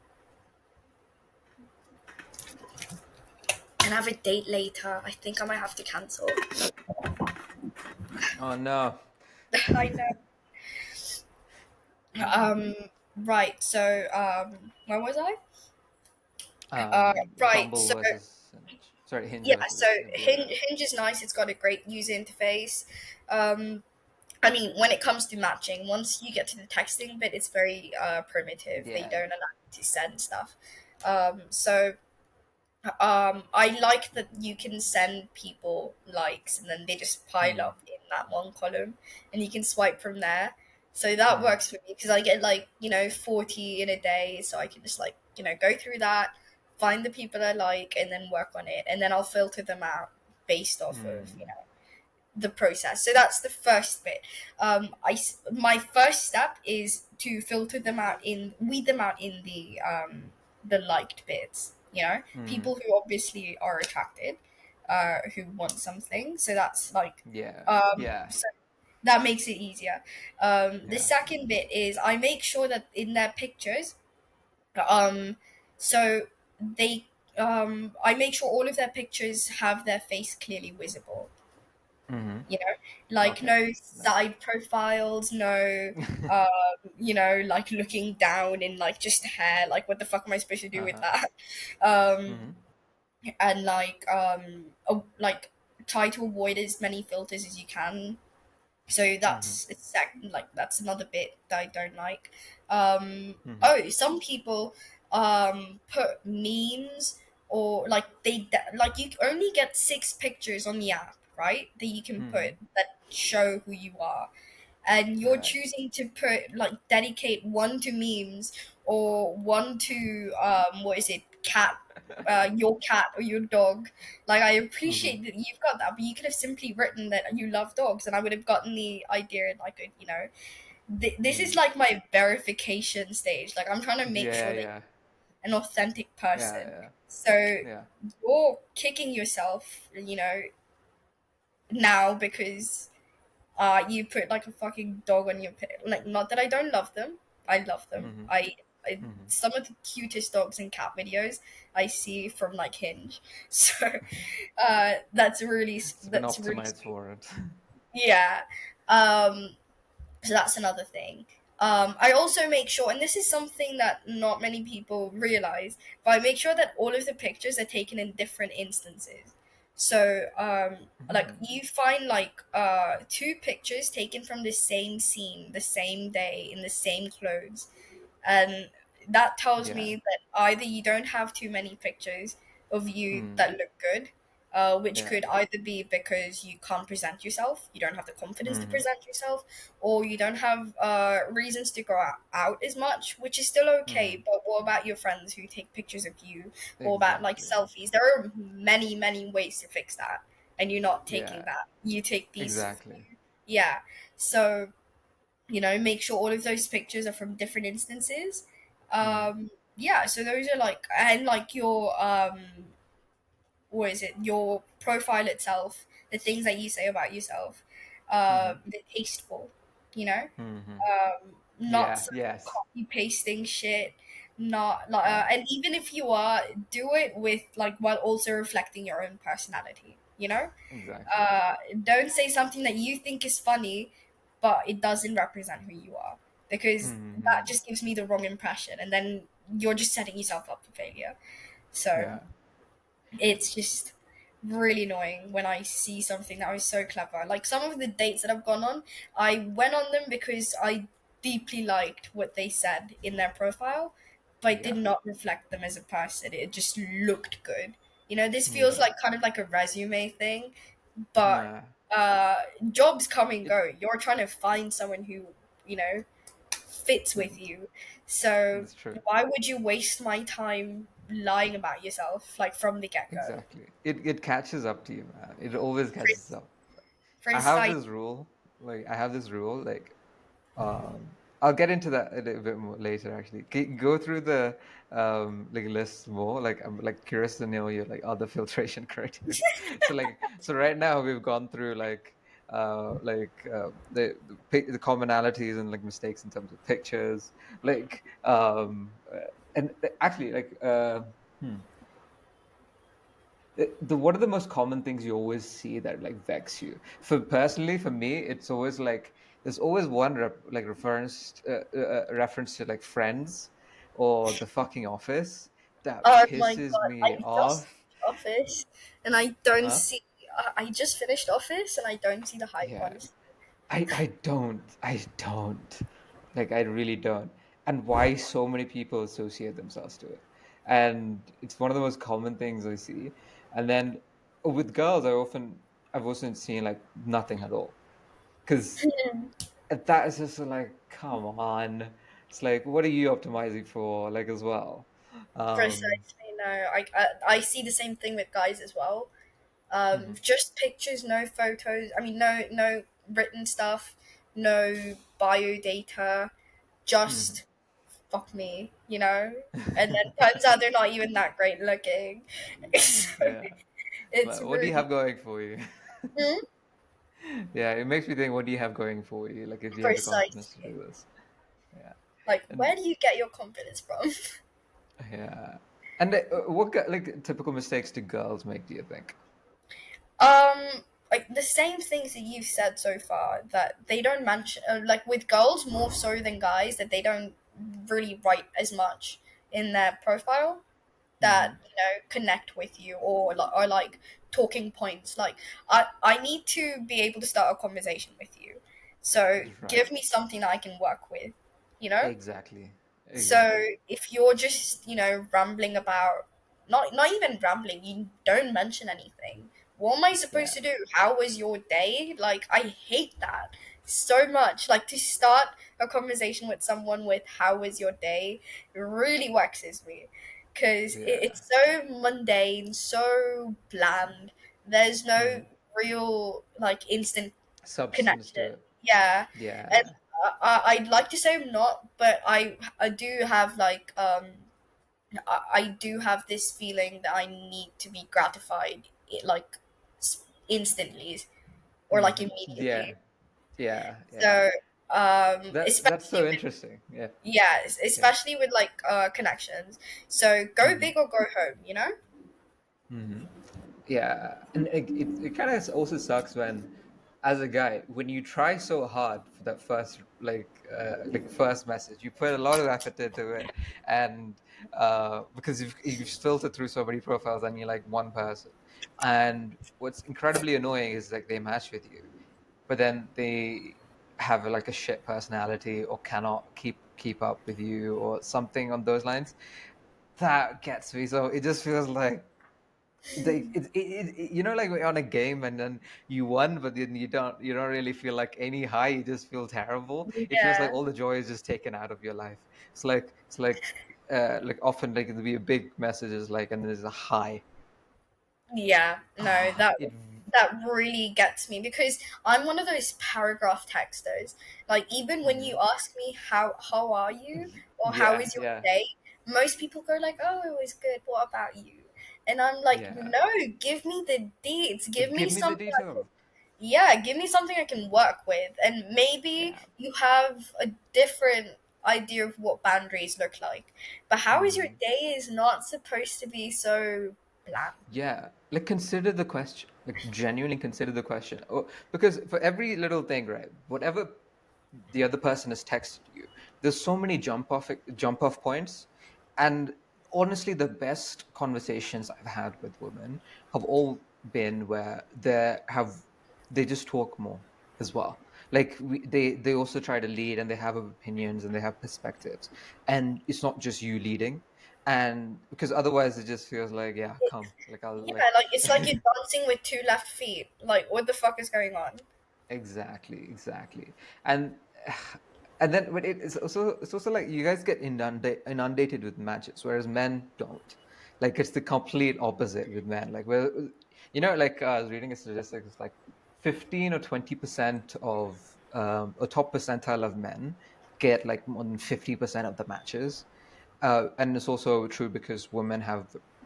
and I have a date later. I think I might have to cancel. oh no. I know. Um, right. So, where was I? Right. Bumble So, versus sorry, Hinge yeah. So versus the other app. Hinge is nice. It's got a great user interface. Um, I mean, when it comes to matching, once you get to the texting bit, it's very primitive. They Yeah. don't allow you to send stuff. So I like that you can send people likes, and then they just pile Mm-hmm. up in that one column, and you can swipe from there. So that Mm-hmm. works for me, because I get like 40 in a day, so I can just like go through that, find the people I like, and then work on it, and then I'll filter them out based off of Mm-hmm. the process. So that's the first bit. My first step is to filter them out, weed them out in the liked bits. Mm-hmm. People who obviously are attracted, who want something. So that's like, Yeah. Yeah. so that makes it easier. The Yeah. second bit is I make sure that in their pictures, um, so they, I make sure all of their pictures have their face clearly visible. Mm-hmm. you know like Okay. no Nice. side profiles, no like looking down in like just hair. Like, what the fuck am I supposed to do with Uh-huh. that? um Mm-hmm. and like, try to avoid as many filters as you can. So Mm-hmm. that's another bit that I don't like. Mm-hmm. Oh, some people put memes, or like like, you only get 6 pictures on the app, right? That you can Mm-hmm. put that show who you are, and you're Right. choosing to put, like, dedicate one to memes, or one to what is it, cat, your cat or your dog. Like, I Mm-hmm. appreciate that you've got that, but you could have simply written that you love dogs, and I would have gotten the idea. Like, this is Mm. like my verification stage. Like, I'm trying to make Yeah, sure that yeah. you're an authentic Yeah, person. yeah. So Yeah. you're kicking yourself, now because you put like a fucking dog on your like, not that I don't love them. I love them. Mm-hmm. I Mm-hmm. some of the cutest dogs and cat videos I see from like Hinge. So It's been that's really optimized sweet. for it. Yeah. Um so that's another thing. I also make sure, and this is something that not many people realize, but I make sure that all of the pictures are taken in different instances. So, like Mm. you find like two pictures taken from the same scene, the same day, in the same clothes, and that tells Yeah. me that either you don't have too many pictures of you Mm. that look good, which Yeah. could either be because you can't present yourself, you don't have the confidence to Mm-hmm. present yourself, or you don't have reasons to go out as much, which is still Mm. okay. But what about your friends who take pictures of you, or about like Exactly. selfies? There are many, many ways to fix that, and you're not taking Yeah. that. You take these, Exactly. yeah. So make sure all of those pictures are from different instances. Mm. Yeah, so those are like, and like your what is it, your profile itself, the things that you say about yourself, Mm-hmm. they're tasteful, you know, Mm-hmm. not Yeah. some Yes. copy pasting shit, not like, Yeah. and even if you are, do it with like while also reflecting your own personality, Exactly. don't say something that you think is funny, but it doesn't represent who you are, because that Mm-hmm. just gives me the wrong impression, and then you're just setting yourself up for failure. So Yeah. it's just really annoying when I see something that was so clever. Like some of the dates that I've gone on, I went on them because I deeply liked what they said in their profile, but it did Yeah. not reflect them as a person. It just looked good. This feels Yeah. like kind of like a resume thing, but Yeah. uh jobs come and It. go. You're trying to find someone who, you know, fits Mm, with you. So that's true. why would you waste my time lying about yourself like from the get-go? Exactly. It catches up to you, man. It always catches up. I have Precise. this rule. I have this rule. I'll get into that a little bit more later. Actually, go through the list more. Like I'm like curious to know your like other filtration criteria. So right now we've gone through the commonalities and like mistakes in terms of pictures. And actually hmm, what are the most common things you always see that like vex you? For personally, for me, it's always like there's always one reference to like Friends or The Fucking Office that Oh my pisses god, me I just off. finished Office and I don't Huh? see. I just finished Office and I don't see the hype Yeah, on it. I don't like I really don't. And why so many people associate themselves to it, and it's one of the most common things I see. And then with girls, I've also seen like nothing at all, because that is just like, come on. It's like, what are you optimizing for, like, as well? um Precisely, no. I see the same thing with guys as well. mhm, Just pictures, no photos. I mean, no written stuff, no bio data. mhm. Just fuck me, And then turns out they're not even that great looking. So Yeah, it's but what do you have really going for you? mm, Yeah, it makes me think, what do you have going for you? Like, if you have the confidence to precisely. do this. Yeah. Like, And where do you get your confidence from? yeah. And like typical mistakes do girls make, do you think? Like the same things that you've said so far that they don't mention, like with girls more so than guys, that they don't really write as much in their profile that Hmm. connect with you, or like talking points. Like I need to be able to start a conversation with you, so Right. give me something that I can work with, you know. Exactly. So Exactly. if you're just, rambling about, not even rambling, you don't mention anything. What am I supposed Yeah. to do? How was your day? Like I hate that so much. Like to start a conversation with someone with "How was your day?" really waxes me, because Yeah. it's so mundane, so bland. There's no Hmm. real like instant Substance to connection. it. Yeah, and Yeah. I'd like to say I'm not, but I do have like I do have this feeling that I need to be gratified like instantly. or like Yeah, immediately. yeah, yeah. So That's especially so with, interesting. Yeah, yeah, yeah. especially with like connections. So go Hmm. big or go home, you know? Hmm. Yeah, and it kind of also sucks when, as a guy, when you try so hard for that first like first message, you put a lot of effort into it, and because you've filtered through so many profiles and you're like one person, and what's incredibly annoying is like they match with you, but then they have like a shit personality or cannot keep up with you or something on those lines. That gets me. So it just feels like you know, like we're on a game and then you won, but then you don't really feel like any high. You just feel terrible. It feels like Yeah. all the joy is just taken out of your life. It's like often like there'll be a big messages like and there's a high. Yeah, no, Ah, that it. that really gets me because I'm one of those paragraph texters. Like even when you Mhm. ask me how are you or how Yeah, is your yeah, day, most people go like, "Oh, it was good. What about you?" And I'm like, yeah. "No, give me the deets. Give me Give me the something I can, details. yeah, give me something I can work with." And maybe Yeah. you have a different idea of what boundaries look like. But how is your Mhm. day is not supposed to be so bland. Yeah, like consider the question, like genuinely consider the question. Oh, because for every little thing, right? Whatever the other person has texted you, there's so many jump off points, and honestly, the best conversations I've had with women have all been where they just talk more as well. Like they also try to lead, and they have opinions and they have perspectives, and it's not just you leading, and because otherwise it just feels like, yeah, come, like I'll Yeah, like. like it's like you're dancing with two left feet. Like, what the fuck is going on? Exactly. And and then but it's also like you guys get inundated with matches, whereas men don't. Like it's the complete opposite with men. Like well, like I was reading a statistic, it's like 15 or 20% of a top percentile of men get like more than 50% of the matches. And it's also true because women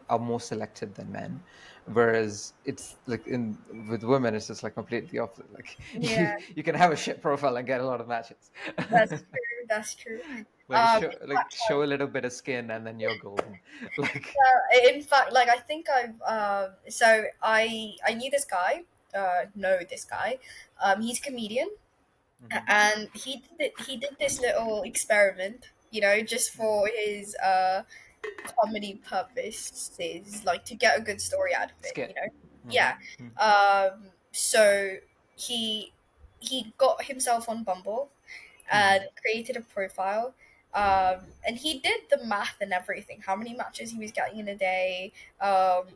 are more selective than men, whereas it's like in with women it's just like completely opposite. Like Yeah, you can have a shit profile and get a lot of matches. that's true. That's true. Like In fact, show a little bit of skin and then you're golden. Like. in fact, like I think so I knew this guy, know this guy. He's a comedian, Mhm, and he did this little experiment, you know, just mhm. for his comedy purposes, like to get a good story out of it, you Skit. know. Yeah. Mhm, mhm, So he he got himself on Bumble and mhm. created a profile. And he did the math and everything, how many matches he was getting in a day,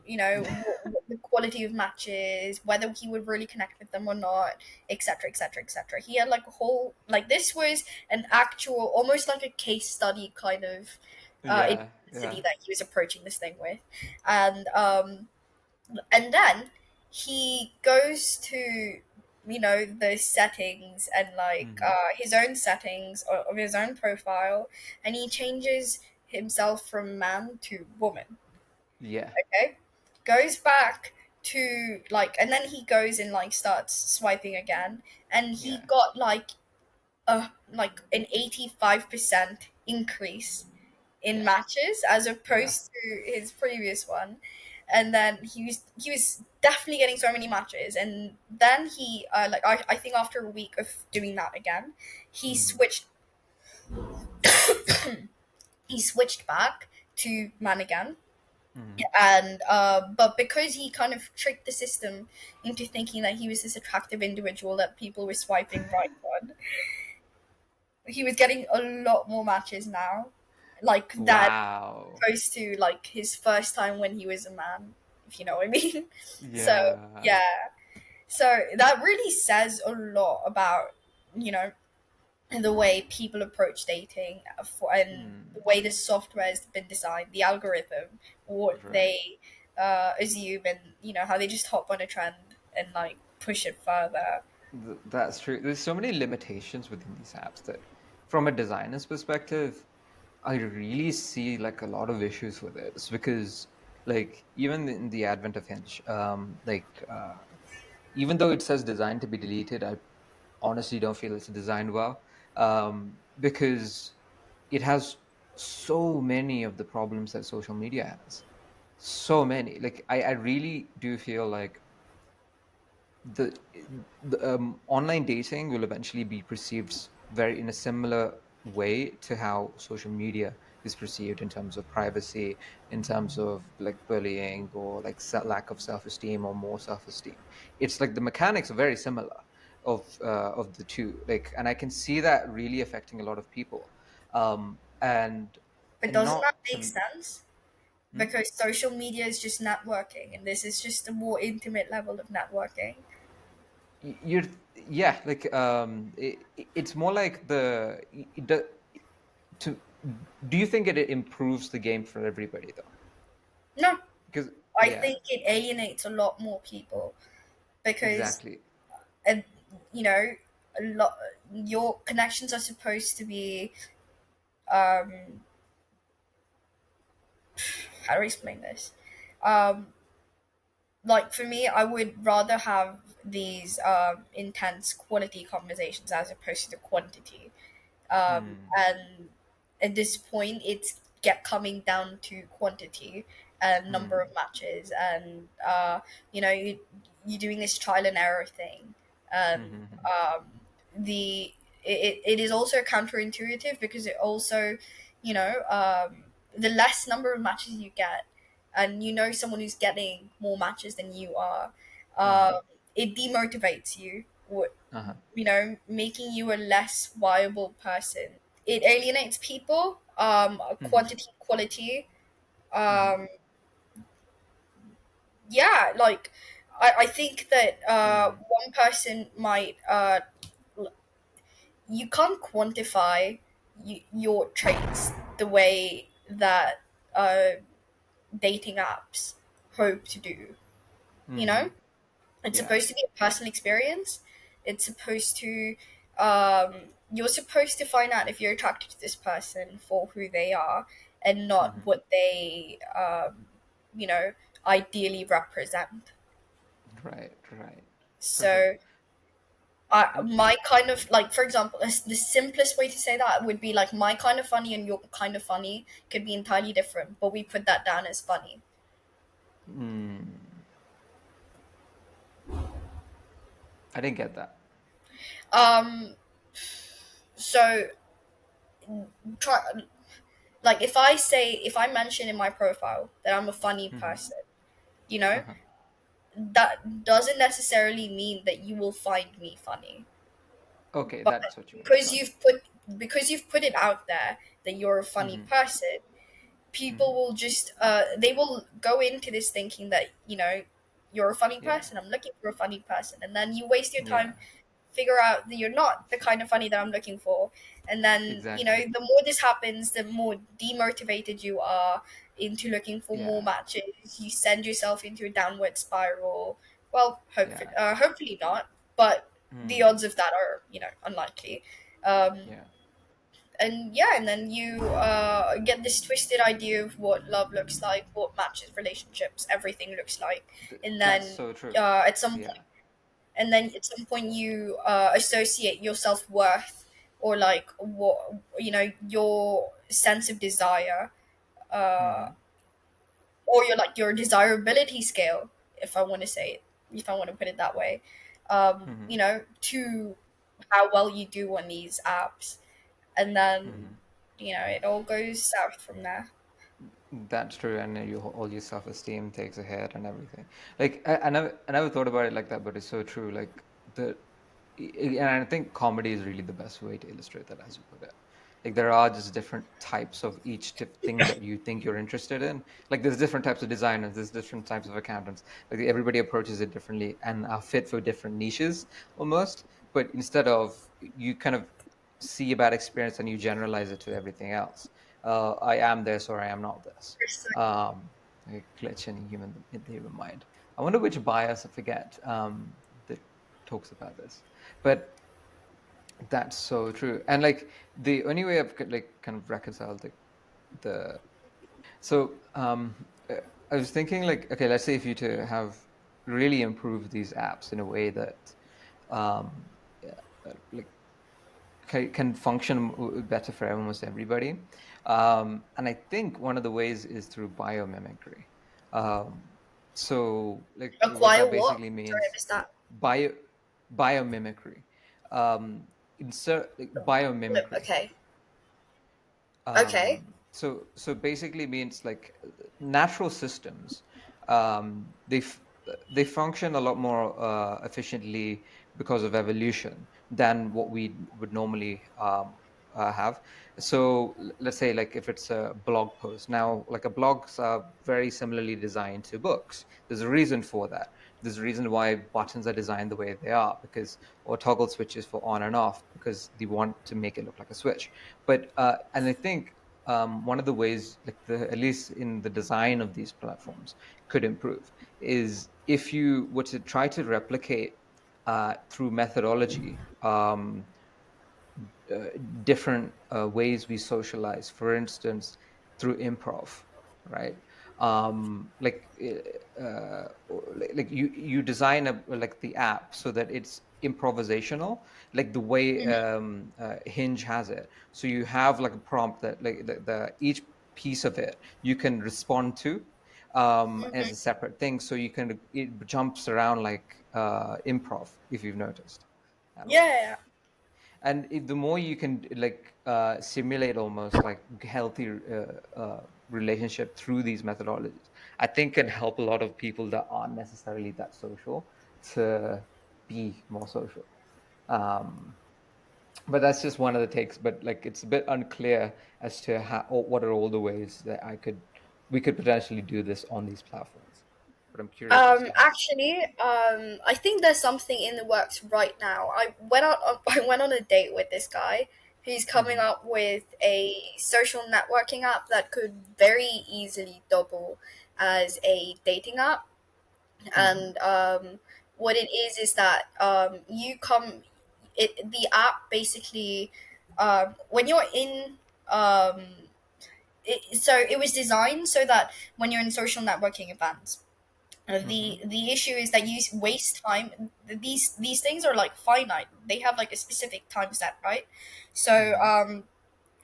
you know, what the quality of matches, whether he would really connect with them or not, etc., etc., etc. He had like a whole, like, this was an actual, almost like a case study kind of Yeah, intensity yeah. that he was approaching this thing with. And then he goes to, you know, the settings and like Mhm. his own settings of his own profile, and he changes himself from man to woman. Yeah, Okay, goes back to like, and then he goes and like starts swiping again, and he yeah, got like an 85% increase in yeah, matches as yeah. opposed to his previous one. And then he was definitely getting so many matches, and then he like I think after a week of doing that again, he Mhm, switched he switched back to man again. mhm. And but because he kind of tricked the system into thinking that he was this attractive individual that people were swiping right on, he was getting a lot more matches now, like that, Wow. opposed to like his first time when he was a man, if you know what I mean. So Yeah. yeah, so that really says a lot about, you know, the way people approach dating, and the Mm, way the software has been designed, the algorithm, what right. they assume, and you know how they just hop on a trend and like push it further. That's true. There's so many limitations within these apps that, from a designer's perspective, I really see like a lot of issues with it. It's because, like, even in the advent of Hinge, even though it says designed to be deleted, I honestly don't feel it's designed well, because it has so many of the problems that social media has. So many. Like I really do feel like the, online dating will eventually be perceived very in a similar way to how social media is perceived, in terms of privacy, in terms of like bullying, or like lack of self-esteem or more self-esteem. It's like the mechanics are very similar of the two, like, and I can see that really affecting a lot of people, and But doesn't not that make to. sense? Hmm? Because social media is just networking, and this is just a more intimate level of networking. You're, yeah, like, it's more like to do you think it improves the game for everybody though? No, Because I yeah, think it alienates a lot more people because, exactly. uh, you know, a lot your connections are supposed to be, um, how do I explain this? Um, like for me, I would rather have these intense quality conversations as opposed to quantity. Hmm. And at this point, it's get coming down to quantity and number of Hmm. matches, and you're doing this trial and error thing, and Hmm. Hmm. um, it is also counterintuitive because it also, the less number of matches you get, and someone who's getting more matches than you are, Uh-huh. it demotivates you. Uh-huh. Making you a less viable person. It alienates people. Hmm. Quantity, quality. Hmm. Um, yeah, like I think that Hmm. one person might. You can't quantify your traits the way that uh, dating apps hope to do. You know, Hmm. it's Yeah. supposed to be a personal experience. It's supposed to, you're supposed to find out if you're attracted to this person for who they are and not Hmm. what they, you know, ideally represent. Right, right, for sure. So, And my kind of, like, for example, the simplest way to say that would be like my kind of funny and your kind of funny could be entirely different, but we put that down as funny. mm, I didn't get that. Um, so try like if I mention in my profile that I'm a funny Hmm. person, you know, Uh-huh. that doesn't necessarily mean that you will find me funny. Okay, But that's what you mean. because Got you've put it out there that you're a it. funny Hmm. person, people Hmm. will just they will go into this thinking that, you're a funny Yeah. person. I'm looking for a funny person, and then you waste your Yeah. time figure out that you're not the kind of funny that I'm looking for. And then, Exactly. the more this happens, the more demotivated you are into looking for more Yeah. matches. You send yourself into a downward spiral. Well, hopefully, Yeah. hopefully not, but the Hmm. odds of that are, unlikely. Um, Yeah. and yeah, and then you get this twisted idea of what love looks like, what matches, relationships, everything looks like, and That's then so true. at some Yeah. you associate your self-worth, or like what, your sense of desire, uh, Hmm. or your desirability scale, if I want to say it, if I want to put it that way, Hmm. to how well you do on these apps, and then Hmm. it all goes south from there. That's true, and all your self-esteem takes a hit and everything. Like I never thought about it like that, but it's so true. Like and I think comedy is really the best way to illustrate that, as you put it. Like there are just different types of each thing that you think you're interested in. Like there's different types of designers, there's different types of accountants. Like everybody approaches it differently and are fit for different niches almost. But instead of, you kind of see a bad experience and you generalize it to everything else. I am this or I am not this. A glitch in the human mind. I wonder which bias, I forget, that talks about this, but that's so true. And like the only way I've like kind of reconciled the so I was thinking, like, okay, let's say if you to have really improve these apps in a way that yeah, like can function better for almost everybody. And I think one of the ways is through biomimicry. Um, so, like, what Acquire that what? basically Sorry, I means, missed that. bio biomimicry. Insert like, biomimicry. Okay. Okay. So basically means like natural systems, they function a lot more efficiently because of evolution than what we would normally have. So let's say like if it's a blog post now, like a blogs are very similarly designed to books. There's a reason for that. There's a reason why buttons are designed the way they are, because or toggle switches for on and off, because they want to make it look like a switch. But and I think one of the ways, like at least in the design of these platforms, could improve is if you were to try to replicate through methodology uh, different ways we socialize. For instance, through improv, right? Like like you design like the app so that it's improvisational, like the way Hinge has it. So you have like a prompt that like each piece of it you can respond to as a Hmm. separate thing. So you can it jumps around like improv, if you've noticed at all. Yeah. And the more you can like simulate almost like healthy relationship through these methodologies, I think can help a lot of people that aren't necessarily that social to be more social. um, but that's just one of the takes. But like it's a bit unclear as to how or what are all the ways that we could potentially do this on these platforms. But I'm curious as to how. Actually, I think there's something in the works right now. I went on a date with this guy. He's coming Hmm. up with a social networking app that could very easily double as a dating app. Hmm. And what it is that the app basically, when you're in, um, so it was designed so that when you're in social networking events, Hmm. the issue is that you waste time. These things are like finite. They have like a specific time set, right? So Hmm.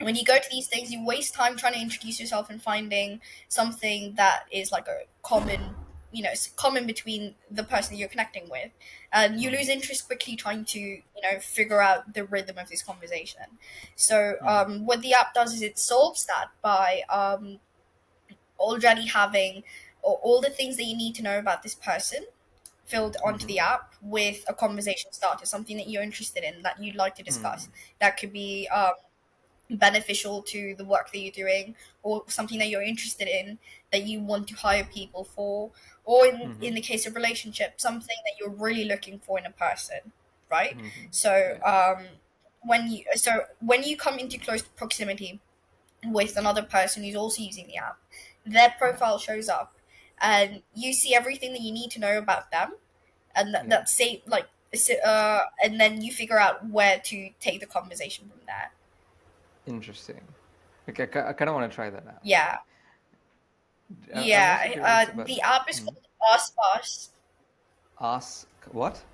when you go to these things, you waste time trying to introduce yourself and finding something that is like a common, common between the person you're connecting with, and you lose Hmm. interest quickly trying to figure out the rhythm of this conversation. So Hmm. what the app does is it solves that by already having all the things that you need to know about this person filled onto Hmm. the app with a conversation starter, something that you're interested in that you'd like to discuss. Hmm. That could be beneficial to the work that you're doing, or something that you're interested in that you want to hire people for, or in Hmm. the case of relationship, something that you're really looking for in a person, right? Hmm. So Yeah. when you come into close proximity with another person who's also using the app, their Yeah. profile shows up, and you see everything that you need to know about them, and Yeah. and then you figure out where to take the conversation from there. Interesting. Okay, I kind of want to try that out. Yeah, I'm also yeah. curious about The app is hmm, called Aspas. ask what?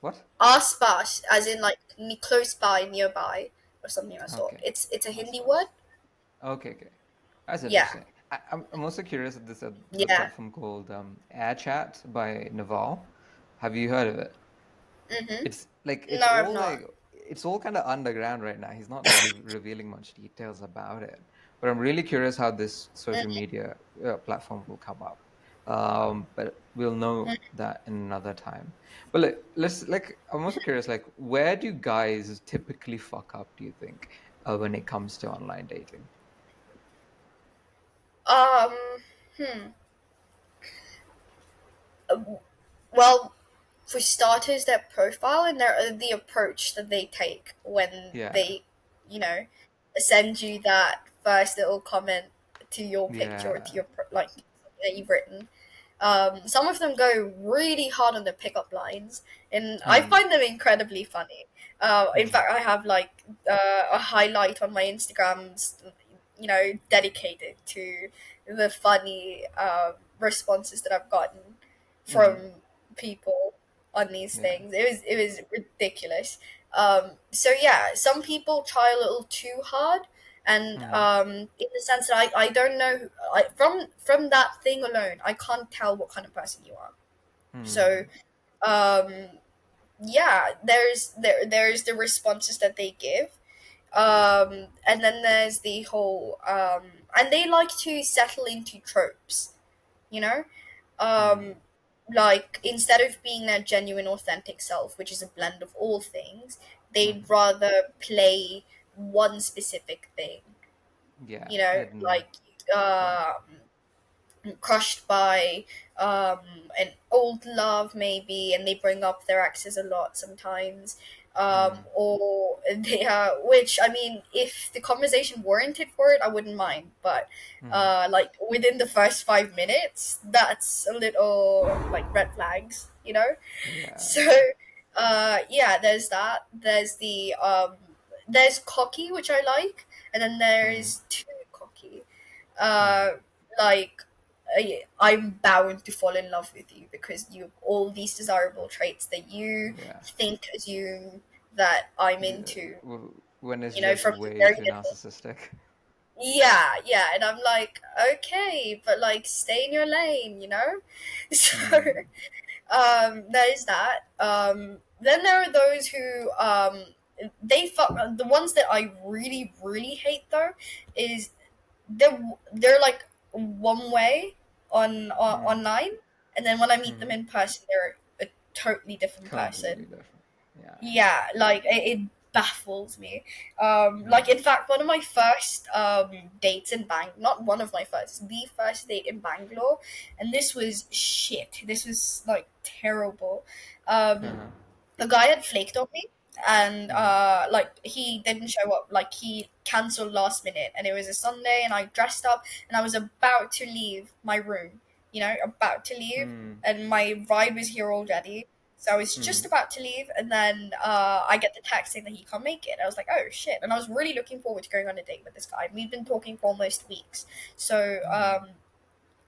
What? Aspas, as in like close by, nearby, or something of that sort. Okay. It's a Hindi word. Ask. Okay, okay. That's Yeah, interesting. I'm also curious at this the yeah. platform called AirChat by Naval. Have you heard of it? Mm-hmm. It's like No, I've not. it's all kind of underground right now. He's not really revealing much details about it, but I'm really curious how this social Mm-hmm. media platform will come up. But we'll know that in another time. But let's like I'm also curious, like where do guys typically fuck up? Do you think when it comes to online dating? Um. Hmm. Well, for starters, their profile and the approach that they take when Yeah, they, you know, send you that first little comment to your picture or to yeah. your like something that you've written. Some of them go really hard on the pickup lines, and I Hmm. find them incredibly funny. In Hmm. fact, I have like a highlight on my Instagrams, dedicated to the funny responses that I've gotten. from Mm. people on these Yeah. things. It was ridiculous. So yeah, some people try a little too hard, and Mm. in the sense that I don't know, from that thing alone, I can't tell what kind of person you are. So Mm. um, yeah, there's the responses that they give, and then there's the whole and they like to settle into tropes, you know, Mm. um, like instead of being their genuine authentic self, which is a blend of all things, they'd Mm. rather play one specific thing, Yeah. you know, And like yeah. crushed by um, an old love maybe, and they bring up their exes a lot sometimes, Mm. or they are, which I mean, if the conversation warranted for it, I wouldn't mind, but Mm. like within the first 5 minutes, that's a little like red flags, you know. Yeah. So yeah, there's that, there's cocky, which I like, and then Mm. there's too cocky, uh, Mm. like I'm bound to fall in love with you because you have all these desirable traits that you Yeah. think assume that I'm Yeah. into, When it's you know, just from the way very too beginning. narcissistic. Yeah, yeah, and I'm like, okay, but like stay in your lane, you know? So Mm. there's that. Then there are those who they fuck the ones that I really really hate though is they're like one way on Mm. online, and then when I meet them Mm. in person, they're a totally different Completely person. different. Yeah. Yeah, like it baffles me. Like Yeah. in fact, one of my first dates in not one of my first, the first date in Bangalore, and this was shit. This was like terrible. Um, Uh-huh. a guy had flaked on me, and Mm. like he didn't show up, like he canceled last minute, and it was a Sunday, and I dressed up, and I was about to leave my room, you know, about to leave, Mm. and my ride was here already, so I was just Mm. about to leave, and then I get the text saying that he can't make it. I was like, oh shit, and I was really looking forward to going on a date with this guy. We've been talking for almost weeks, so Mm.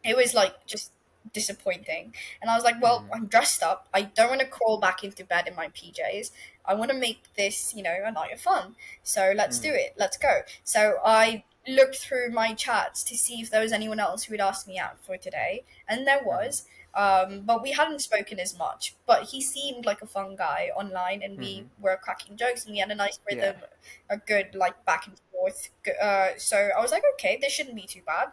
it was like just disappointing. And I was like, well, Mm. I'm dressed up. I don't want to crawl back into bed in my PJs. I want to make this, you know, a night of fun. So let's do Mm. it. Let's go. So I looked through my chats to see if there was anyone else who would ask me out for today. And there Uh-huh. was. But we hadn't spoken as much. But he seemed like a fun guy online, and we Mm. were cracking jokes, and we had a nice Yeah. rhythm, a good like back and forth. So I was like, okay, this shouldn't be too bad.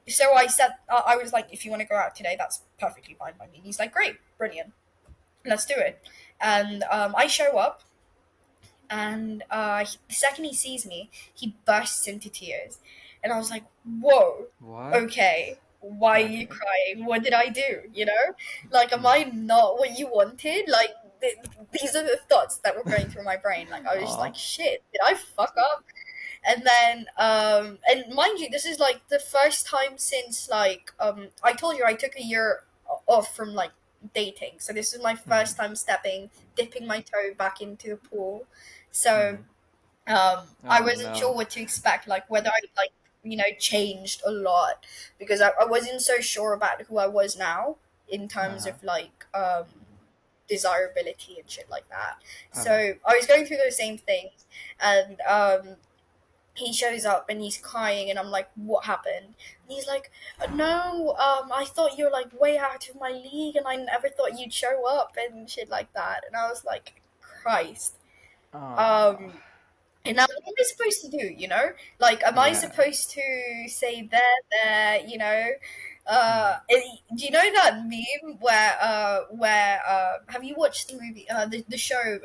So I said, I was like, if you want to go out today, that's perfectly fine by me. He's like, great, brilliant, let's do it. And I show up, and the second he sees me, he bursts into tears. And I was like, whoa, What? okay, why are you Okay. crying? What did I do? You know, like, am Mm. I not what you wanted? Like, these are the thoughts that were going through my brain. Like, I was just Aw. like, shit, did I fuck up? And then and mind you, this is like the first time since like I told you I took a year off from like dating, so this is my Mm. first time dipping my toe back into the pool. So Mm. I Oh wasn't sure no. what to expect, like whether I like, you know, changed a lot, because I wasn't so sure about who I was now in terms Uh-huh. of like desirability and shit like that. So Uh-huh. I was going through those same things, and he shows up and he's crying, and I'm like, what happened? And he's like, no, I thought you were like way out of my league, and I never thought you'd show up and shit like that. And I was like, Christ. Oh. um and now what am I supposed to do, you know? Like, am I Yeah. supposed to say there, you know? Mm. Do you know that meme where have you watched the movie, the show,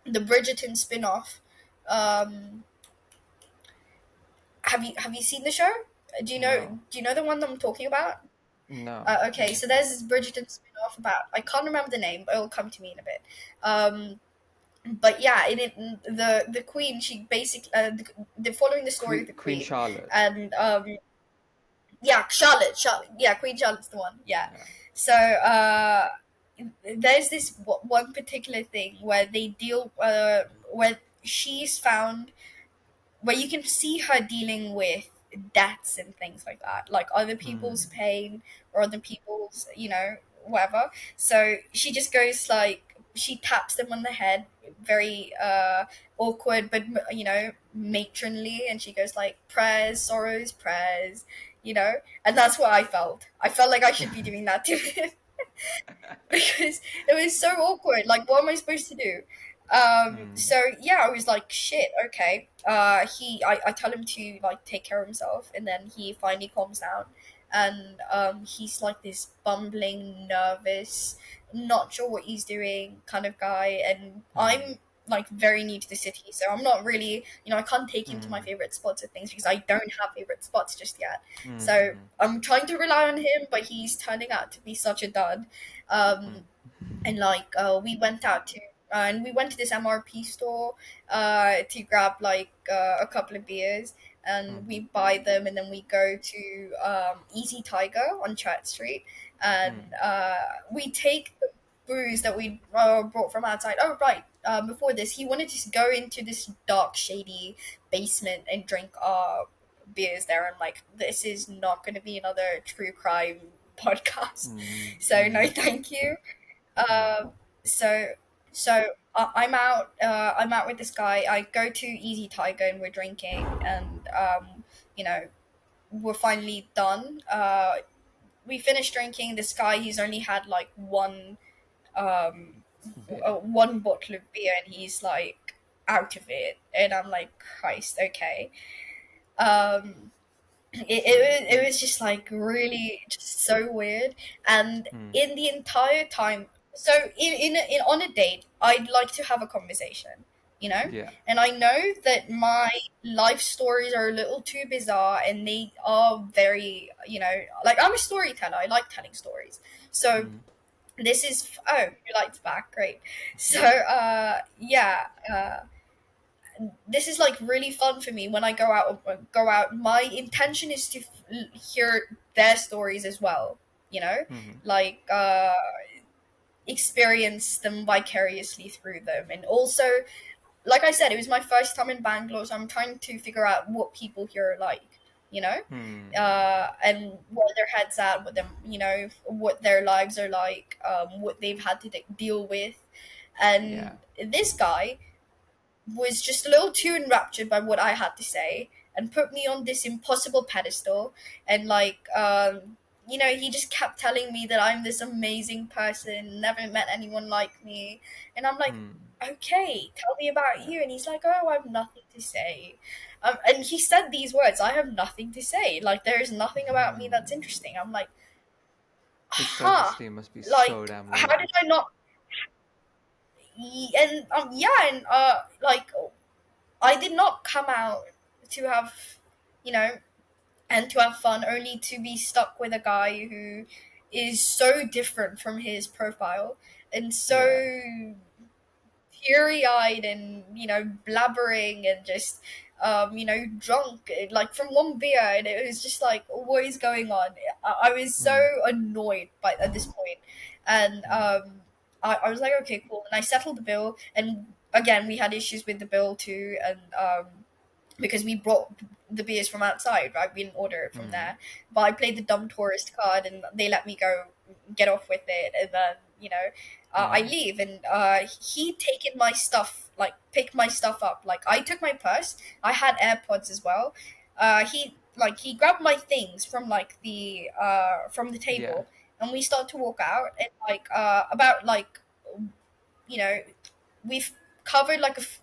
the Bridgerton spin-off? um have you seen the show? Do you know No. do you know the one that I'm talking about? No. Okay, No. so there's this Bridgerton spin-off about, I can't remember the name, but it'll come to me in a bit. But yeah, the queen, she basically the following the story of the Queen queen, Charlotte. and yeah, Charlotte, yeah, Queen Charlotte's the one, yeah. Yeah. So there's this one particular thing where they deal where she's found, where you can see her dealing with debts and things like that, like other people's Mm. pain or other people's, whatever. So she just goes like, she taps them on the head, very awkward, but matronly, and she goes like, prayers, sorrows, prayers, and that's what I felt like I should be doing that to him. Because it was so awkward. Like, what am I supposed to do? Mm. So yeah, I was like, shit, okay. I tell him to like take care of himself, and then he finally calms down, and he's like this bumbling, nervous, not sure what he's doing kind of guy, and Mm. I'm like very new to the city, so I'm not really, I can't take him to my Mm. favorite spots or things because I don't have favorite spots just yet. So Mm. I'm trying to rely on him, but he's turning out to be such a dud. Mm. Um, and like we went out to and we went to this MRP store to grab like a couple of beers, and we Mm. buy them, and then we go to Easy Tiger on Church Street, and Mm. we take the booze that we brought from outside. Oh right, before this, he wanted to go into this dark, shady basement and drink beers there. And like, this is not going to be another true crime podcast, Mm. so no, Mm. thank you. Mm. Um, so I'm out. I'm out with this guy. I go to Easy Tiger and we're drinking, and you know, we're finally done. We finished drinking. This guy, he's only had like um, Beer. one bottle of beer, and he's like out of it. And I'm like, Christ, okay. Um, it was just like really just so weird. And Mm. in the entire time, so in on a date, I'd like to have a conversation, Yeah. and I know that my life stories are a little too bizarre, and they are very, like, I'm a storyteller. I like telling stories. So Mm. this is, oh, you liked back, great. So Yeah. yeah, this is like really fun for me when I go out. My intention is to hear their stories as well, you know, Mm. like experience them vicariously through them. And also, like I said, it was my first time in Bangalore, so I'm trying to figure out what people here are like, you know, Mm. and where their heads at, what their lives are like, what they've had to deal with. Yeah. And this guy was just a little too enraptured by what I had to say, and put me on this impossible pedestal. And like, he just kept telling me that I'm this amazing person, never met anyone like me. And I'm like, Mm. okay, tell me about Yeah. you. And he's like, oh, I have nothing to say. And he said these words, I have nothing to say. Like, there is nothing about me that's Mm. interesting. I'm like, His huh. self-esteem must be so Like, damn how low. did I not? And yeah, and like, I did not come out to have, you know, and to have fun, only to be stuck with a guy who is so different from his profile, and Yeah. so teary eyed, and, blabbering, and just, drunk, like from one beer. And it was just like, what is going on? I was so Mm. annoyed by at this point. And Mm. I was like, okay, cool. And I settled the bill. And again, we had issues with the bill too. And because we brought the beers from outside, right? We didn't order it from Mm. there. But I played the dumb tourist card, and they let me go get off with it. And then, I Mm. leave, and he taken my stuff, like picked my stuff up. Like, I took my purse. I had AirPods as well. He grabbed my things from like from the Yeah. table, and we start to walk out. And like about like, you know we've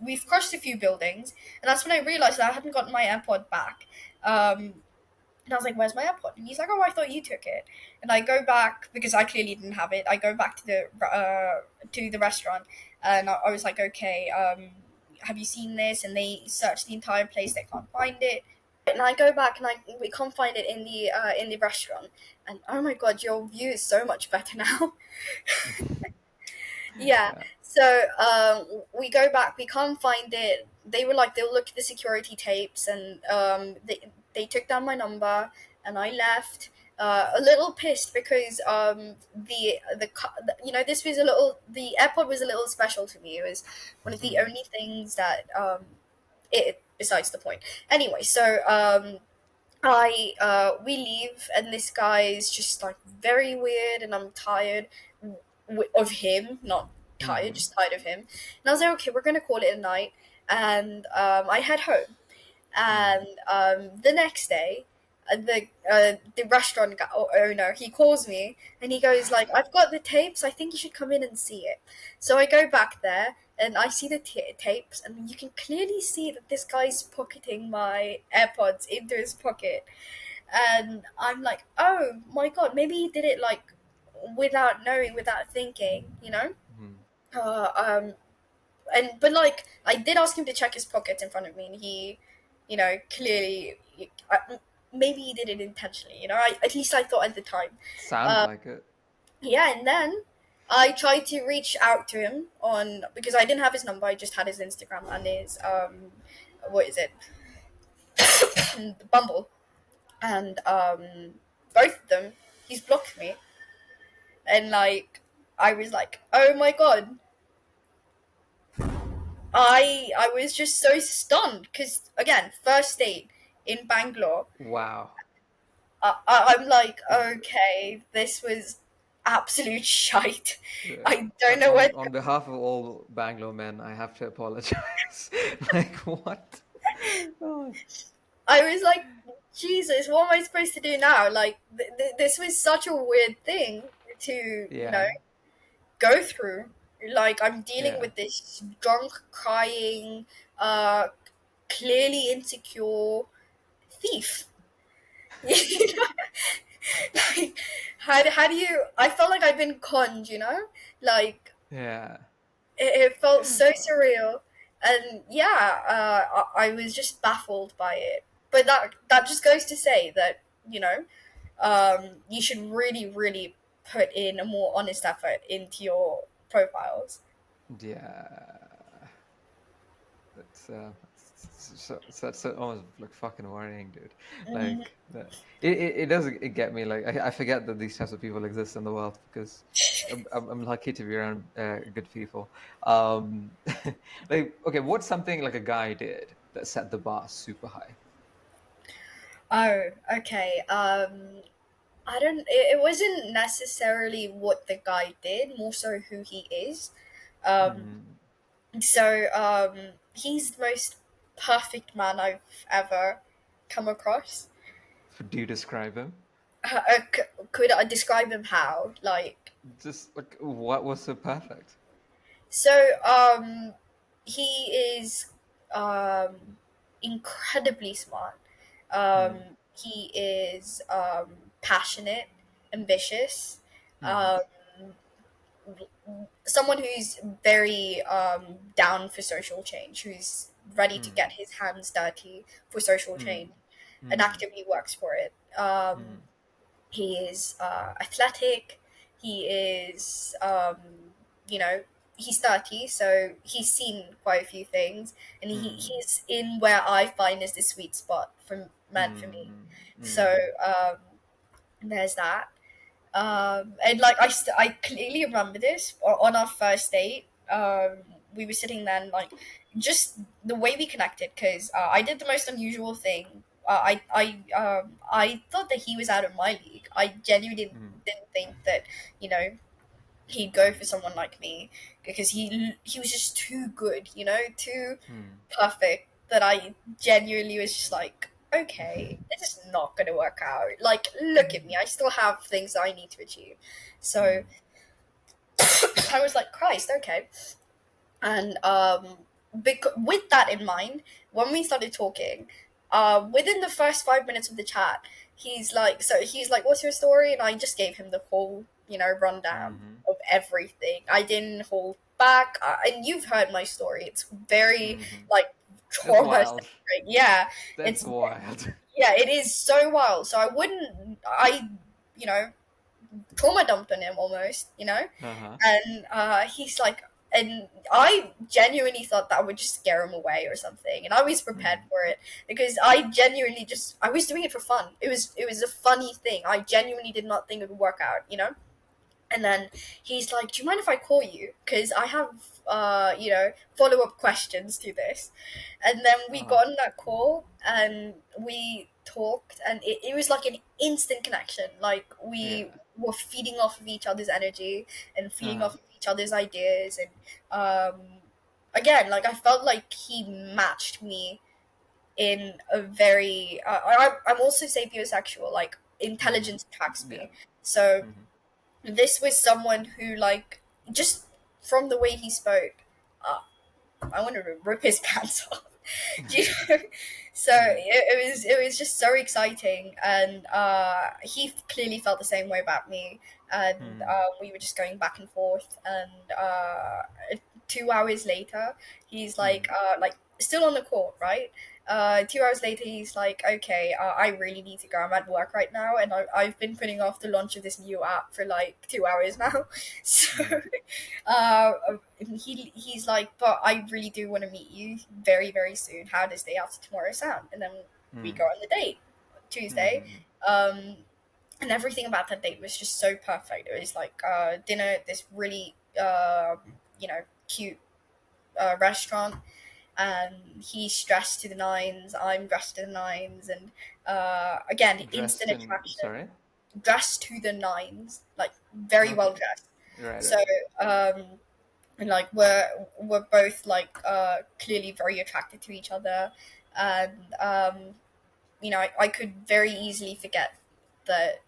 we've crossed a few buildings, and that's when I realized that I hadn't gotten my AirPod back. And I was like, "Where's my AirPod?" And he's like, "Oh, I thought you took it." And I go back because I clearly didn't have it. I go back to the restaurant, and I was like, "Okay, have you seen this?" And they search the entire place. They can't find it. And I go back, and we can't find it in the restaurant. And oh my god, your view is so much better now. Yeah. Yeah. So we go back. We can't find it. They were like, they'll look at the security tapes, and they took down my number, and I left. A little pissed because this was a little, the airport was a little special to me. It was one of the Mm. only things that it besides the point. Anyway, so we leave, and this guy is just like very weird, and I'm tired of him, not tired, Mm-hmm. just tired of him. And I was like, okay, we're gonna call it a night, and I head home. Mm-hmm. And the next day, the restaurant owner, he calls me and he goes like, I've got the tapes, I think you should come in and see it. So I go back there and I see the tapes, and you can clearly see that this guy's pocketing my AirPods into his pocket. And I'm like, oh my god, maybe he did it like without knowing, without thinking, you know. Mm-hmm. uh, um and but like, I did ask him to check his pockets in front of me, and he, clearly, maybe he did it intentionally. At least I thought at the time. Sounds Uh, like it. yeah, and then I tried to reach out to him on, because I didn't have his number. I just had his Instagram and his what is it, Bumble, and both of them, he's blocked me, and like, I was like, oh my god, I was just so stunned because, again, first date in Bangalore. Wow. I'm like, okay, this was absolute shite. Yeah. I don't know what. On behalf of all Bangalore men, I have to apologize. Like what? Oh, I was like, Jesus, what am I supposed to do now? Like, this was such a weird thing to, yeah. go through. Like, I'm dealing Yeah. with this drunk, crying, uh, clearly insecure thief. Like, how do you, I felt like I'd been conned, like, Yeah. it felt so surreal. And yeah, I was just baffled by it. But that just goes to say that, you should really, really put in a more honest effort into your profiles. Yeah. That's almost like fucking worrying, dude. Mhm. Like it does get me. Like I forget that these types of people exist in the world because I'm lucky to be around good people. Um, like okay, what's something like a guy did that set the bar super high? Oh, okay. I don't. It wasn't necessarily what the guy did, more so who he is. Um, Mm. he's the most perfect man I've ever come across. Do you describe him? Could I describe him how? Like, Just like what was so perfect? so, he is um, incredibly smart. Mm. He is passionate, ambitious. Mm. Um, Someone who's very down for social change, who's ready to Mm. get his hands dirty for social Mm. change and Mm. actively works for it. Mm. He is athletic. He is, you know, he's 30, so he's seen quite a few things, and Mm. he's in where I find is the sweet spot for men for me. Mm. So Mm. there's that. And like, I clearly remember this on our first date. We were sitting there, and like, just the way we connected, because I did the most unusual thing. I thought that he was out of my league. I genuinely Mm. didn't think that, you know he'd go for someone like me, because he was just too good, too Mm. perfect, that I genuinely was just like, okay, this is not going to work out. Like, look at me, I still have things I need to achieve. So Mm. I was like, Christ, okay. And with that in mind, when we started talking, within the first 5 minutes of the chat, he's like, "What's your story?" And I just gave him the whole, rundown Mhm. of everything. I didn't hold back, and you've heard my story. It's very, Mhm. like, That's trauma wild. centric. Yeah, That's it's wild. yeah, it is so wild. So you know, trauma dumped on him almost, Uh-huh. and he's like, and I genuinely thought that would just scare him away or something, and I was prepared Mm. for it, because I genuinely just, I was doing it for fun. It was a funny thing. I genuinely did not think it would work out. And then he's like, "Do you mind if I call you? Because I have, follow up questions to this." And then we Oh, got on that call and we talked, and it was like an instant connection. Like we yeah. were feeding off of each other's energy and feeding Uh-huh. off of each other's ideas. And again, like I felt like he matched me in a very. I'm also sapiosexual. Like Mm-hmm. intelligence attracts Yeah. me. So Mm-hmm. this was someone who, like, just from the way he spoke, uh, I wanted to rip his pants off. Do you know? So Mm, it was just so exciting, and he clearly felt the same way about me, and mm, we were just going back and forth, and 2 hours later, he's mm, like still on the court, right? 2 hours later, he's like, "Okay, I really need to go. I'm at work right now, and I've been putting off the launch of this new app for like 2 hours now." So mm, uh, he's like, "But I really do want to meet you very, very soon. How does day after tomorrow sound?" And then we mm, go on the date Tuesday. mm, Um, and everything about that date was just so perfect. It was like dinner at this really cute restaurant, and he's dressed to the nines, I'm dressed to the nines, and again, instant dressed in, attraction. sorry? Dressed to the nines, like very well Okay. dressed. Right, So right. um and like we're both like clearly very attracted to each other, and I could very easily forget that,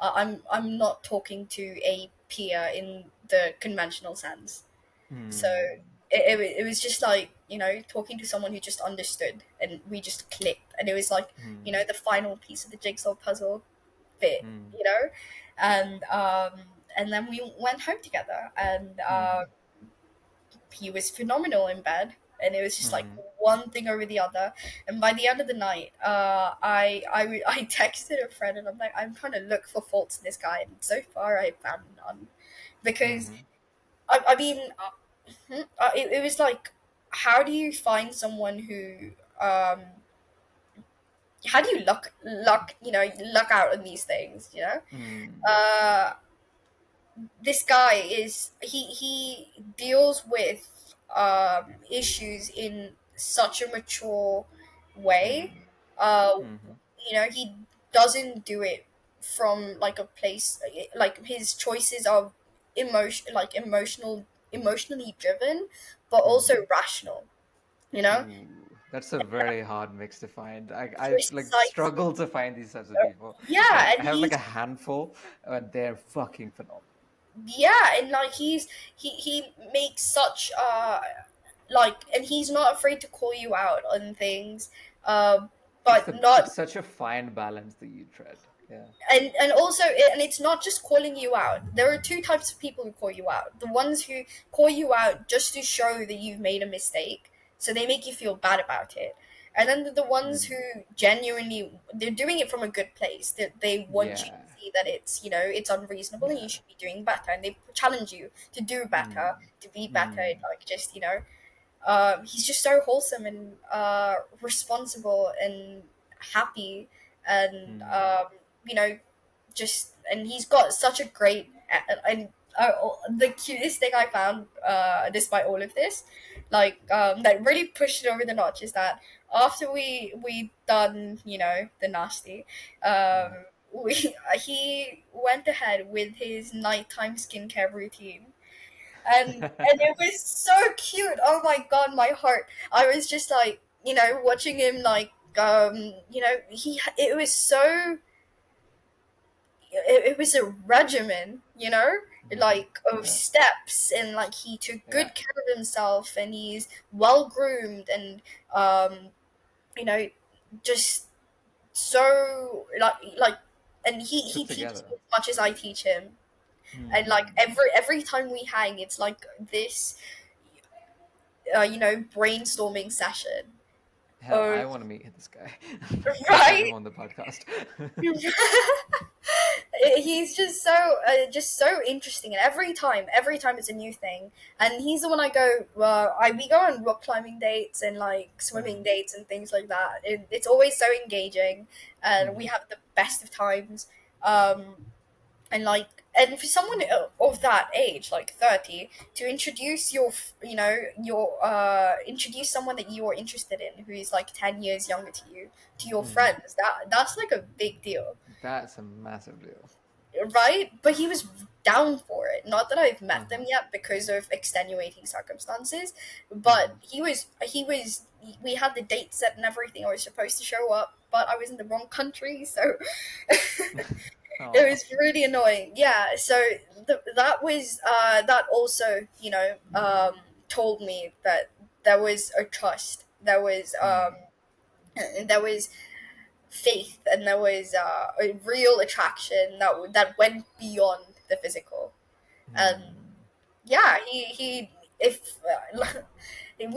I'm not talking to a peer in the conventional sense. So Mm, it was just like, talking to someone who just understood, and we just clicked, and it was like, mm, the final piece of the jigsaw puzzle fit, mm, and then we went home together, and mm, he was phenomenal in bed, and it was just like mm, one thing over the other. And by the end of the night, I texted a friend, and I'm like, I'm trying to look for faults in this guy, and so far I found none. Because mm, I mean, it was like, how do you find someone who um how do you luck out on these things, mm, uh this guy is he deals with issues in such a mature way. mm, uh mhm, he doesn't do it from like a place, like his choices are emotionally driven, but also mm. rational, you know Ooh, that's a very hard mix to find. I like precisely. struggle to find these types of people. Yeah, Like I and have like a he's handful, and they're fucking phenomenal. yeah, and like he makes such and he's not afraid to call you out on things, uh but It's not. such a fine balance that you tread. Yeah. And also and it's not just calling you out. There are two types of people who call you out: the ones who call you out just to show that you've made a mistake, so they make you feel bad about it. And then the ones Mm. who genuinely, they're doing it from a good place, that they want you to Yeah. see that it's unreasonable and you Yeah. should be doing better, and they challenge you to do better, Mm. to be better, Mm. and like just he's just so wholesome and responsible and happy, and Mm. you know just and he's got such a great and the cutest thing I found, despite all of this, that really pushed it over the notch, is that after we done the nasty, um, Mm. we he went ahead with his nighttime skincare routine, and it was so cute. Oh my god, my heart! I was just like, watching him, like, he it was so it was a regimen, Mm. like of Yeah. steps, and like he took Yeah. good care of himself, and he's well groomed, and um, you know, just so and he Put teaches together. me as much as I teach him, and like Mm. every time we hang, it's like this, brainstorming session Hell, of I want to meet this guy. Let's have him right. on the podcast. He's just so interesting, and every time it's a new thing, and he's the one I go I we go on rock climbing dates and like swimming Mm. dates and things like that. It's always so engaging, and we Mm. have the best of times. um And like, and for someone of that age, like 30, to introduce introduce someone that you are interested in who is like 10 years younger to you to your Mm. friends, that's like a big deal, That's a massive deal. right? But he was down for it. Not that I've met them Uh-huh. yet because of extenuating circumstances, but Mm. he was we had the date set and everything. I was supposed to show up, but I was in the wrong country, so it Oh. was really annoying. Yeah, so that also, told me that there was a trust, Mm. there was faith, and there was a real attraction that went beyond the physical. And Mm. yeah, he if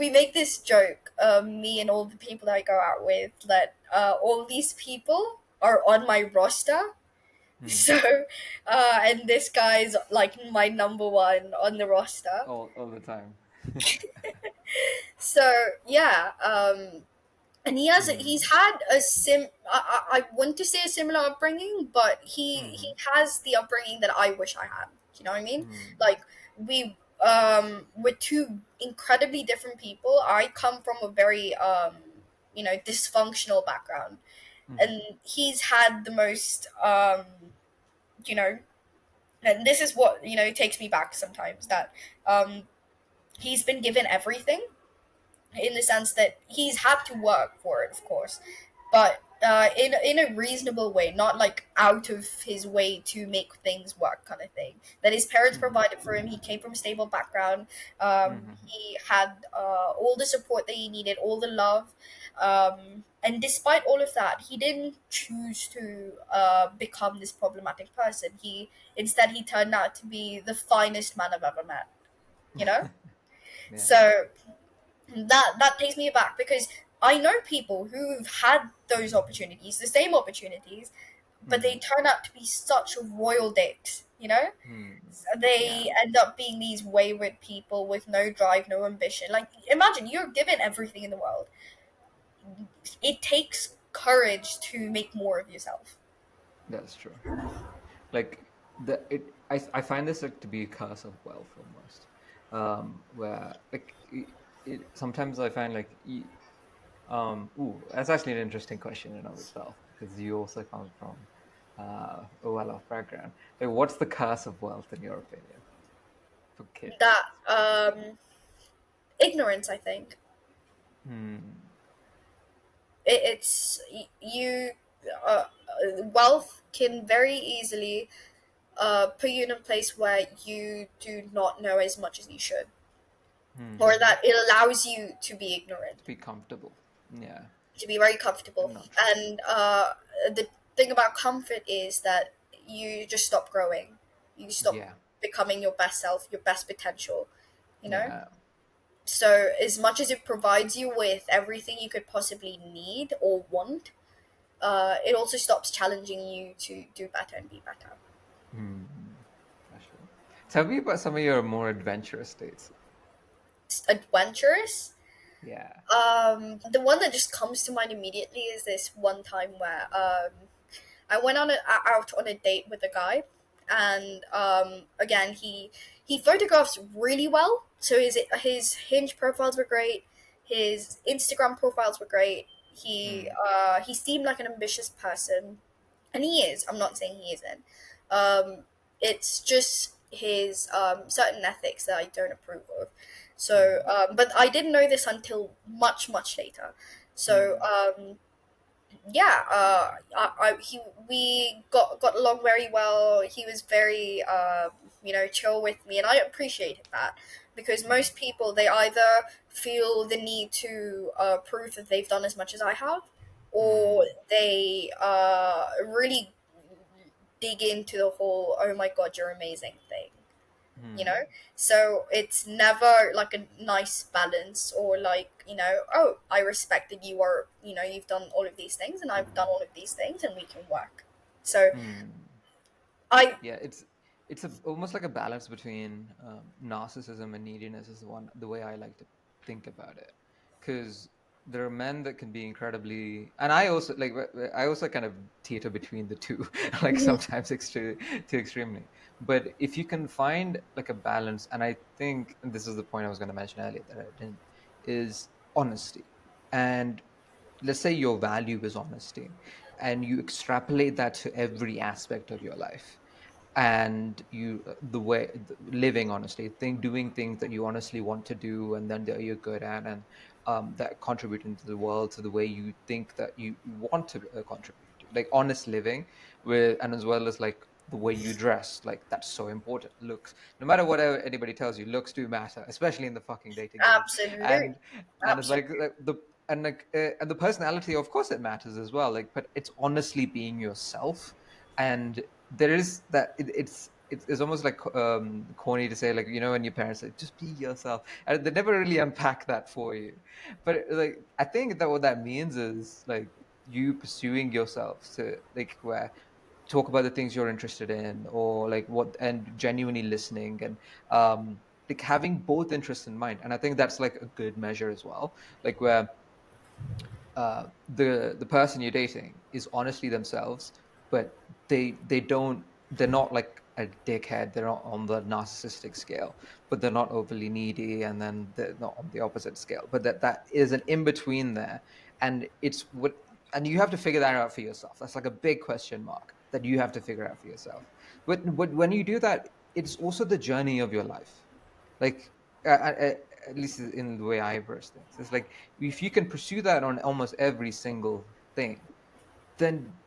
we make this joke, me and all the people that I go out with, that all these people are on my roster. Mm. So, and this guy's like my number one on the roster. All the time. So yeah, and he's Mm. had a I want to say a similar upbringing, but he Mm. has the upbringing that I wish I had. You know what I mean? Mm. Like, we're two incredibly different people. I come from a very dysfunctional background, Mm. and he's had the most you know and this is what takes me back sometimes, that um he's been given everything, in the sense that he's had to work for it, of course, but in a reasonable way, not like out of his way to make things work, kind of thing. That his parents Mm. provided for him. He came from a stable background. Mm. He had all the support that he needed, all the love, and despite all of that, he didn't choose to become this problematic person. He turned out to be the finest man I've ever met. You know, Yeah. so that takes me aback, because I know people who've had those opportunities, the same opportunities, but they Mm. turn out to be such royal dicks. Mm. They Yeah. end up being these wayward people with no drive, no ambition. Like, imagine you're given everything in the world. It takes courage to make more of yourself. That's true. Like I find this like to be a curse of wealth almost, where like sometimes I find like ooh, that's actually an interesting question in of itself because you also come from a well-off background. Like, what's the curse of wealth in your opinion for kids? That ignorance, I think. Hmm. You wealth can very easily put you in a place where you do not know as much as you should, or Hmm. that it allows you to be To ignorant, be comfortable. Yeah. to be very comfortable. Not true. And the thing about comfort is that you just stop growing, you stop Yeah. becoming your best self, your best potential. You know. Yeah. So as much as it provides you with everything you could possibly need or want, it also stops challenging you to do better and be better. Hmm. For sure. Tell me about some of your more adventurous states. It's adventurous. Yeah. The one that just comes to mind immediately is this one time where I went out on a date with a guy, and again he photographs really well. So his Hinge profiles were great, his Instagram profiles were great. Hmm. He seemed like an ambitious person, and he is. I'm not saying he isn't. Um, it's just his certain ethics that I don't approve of. So, Hmm. but I didn't know this until much much later. So Hmm. yeah, he we got along very well. He was very chill with me, and I appreciated that, because Hmm. most people, they either feel the need to prove that they've done as much as I have, or Hmm. they really dig into the whole "oh my god, you're amazing" thing. you know Hmm. so it's never like a nice balance, or like, oh, I respect that you've done all of these things, and I've done all of these things, and we can work. So Hmm. I Yeah, it's almost like a balance between narcissism and neediness is the way I like to think about it, because there are men that can be incredibly, and I also like I also kind of teeter between the two, like Mhm. sometimes extreme too extremely. But if you can find like a balance, and I think, and this is the point I was going to mention earlier that I didn't, is honesty. And let's say your value is honesty, and you extrapolate that to every aspect of your life, and you the way living honestly, doing things that you honestly want to do, and then that you're good at, and that contributing to the world to the way you think that you want to contribute to, like honest living with, and as well as like the way you dress, like that's so important. Looks, no matter what anybody tells you, looks do matter, especially in the fucking dating game. Absolutely. And it's Absolutely. like the and the personality, of course it matters as well, like, but it's honestly being yourself. And there is that it's almost like corny to say, like, you know, when your parents say just be yourself, and they never really unpack that for you. But like I think that what that means is like you pursuing yourself to like where talk about the things you're interested in, or like what, and genuinely listening, and like having both interests in mind. And I think that's like a good measure as well, like where the person you're dating is honestly themselves, but they're not like a dickhead. They're not on the narcissistic scale, but they're not overly needy, and then they're not on the opposite scale. But that is an in between there, and it's what, and you have to figure that out for yourself. That's like a big question mark that you have to figure out for yourself. But when you do that, it's also the journey of your life. Like at least in the way I approach things, it's like if you can pursue that on almost every single thing, then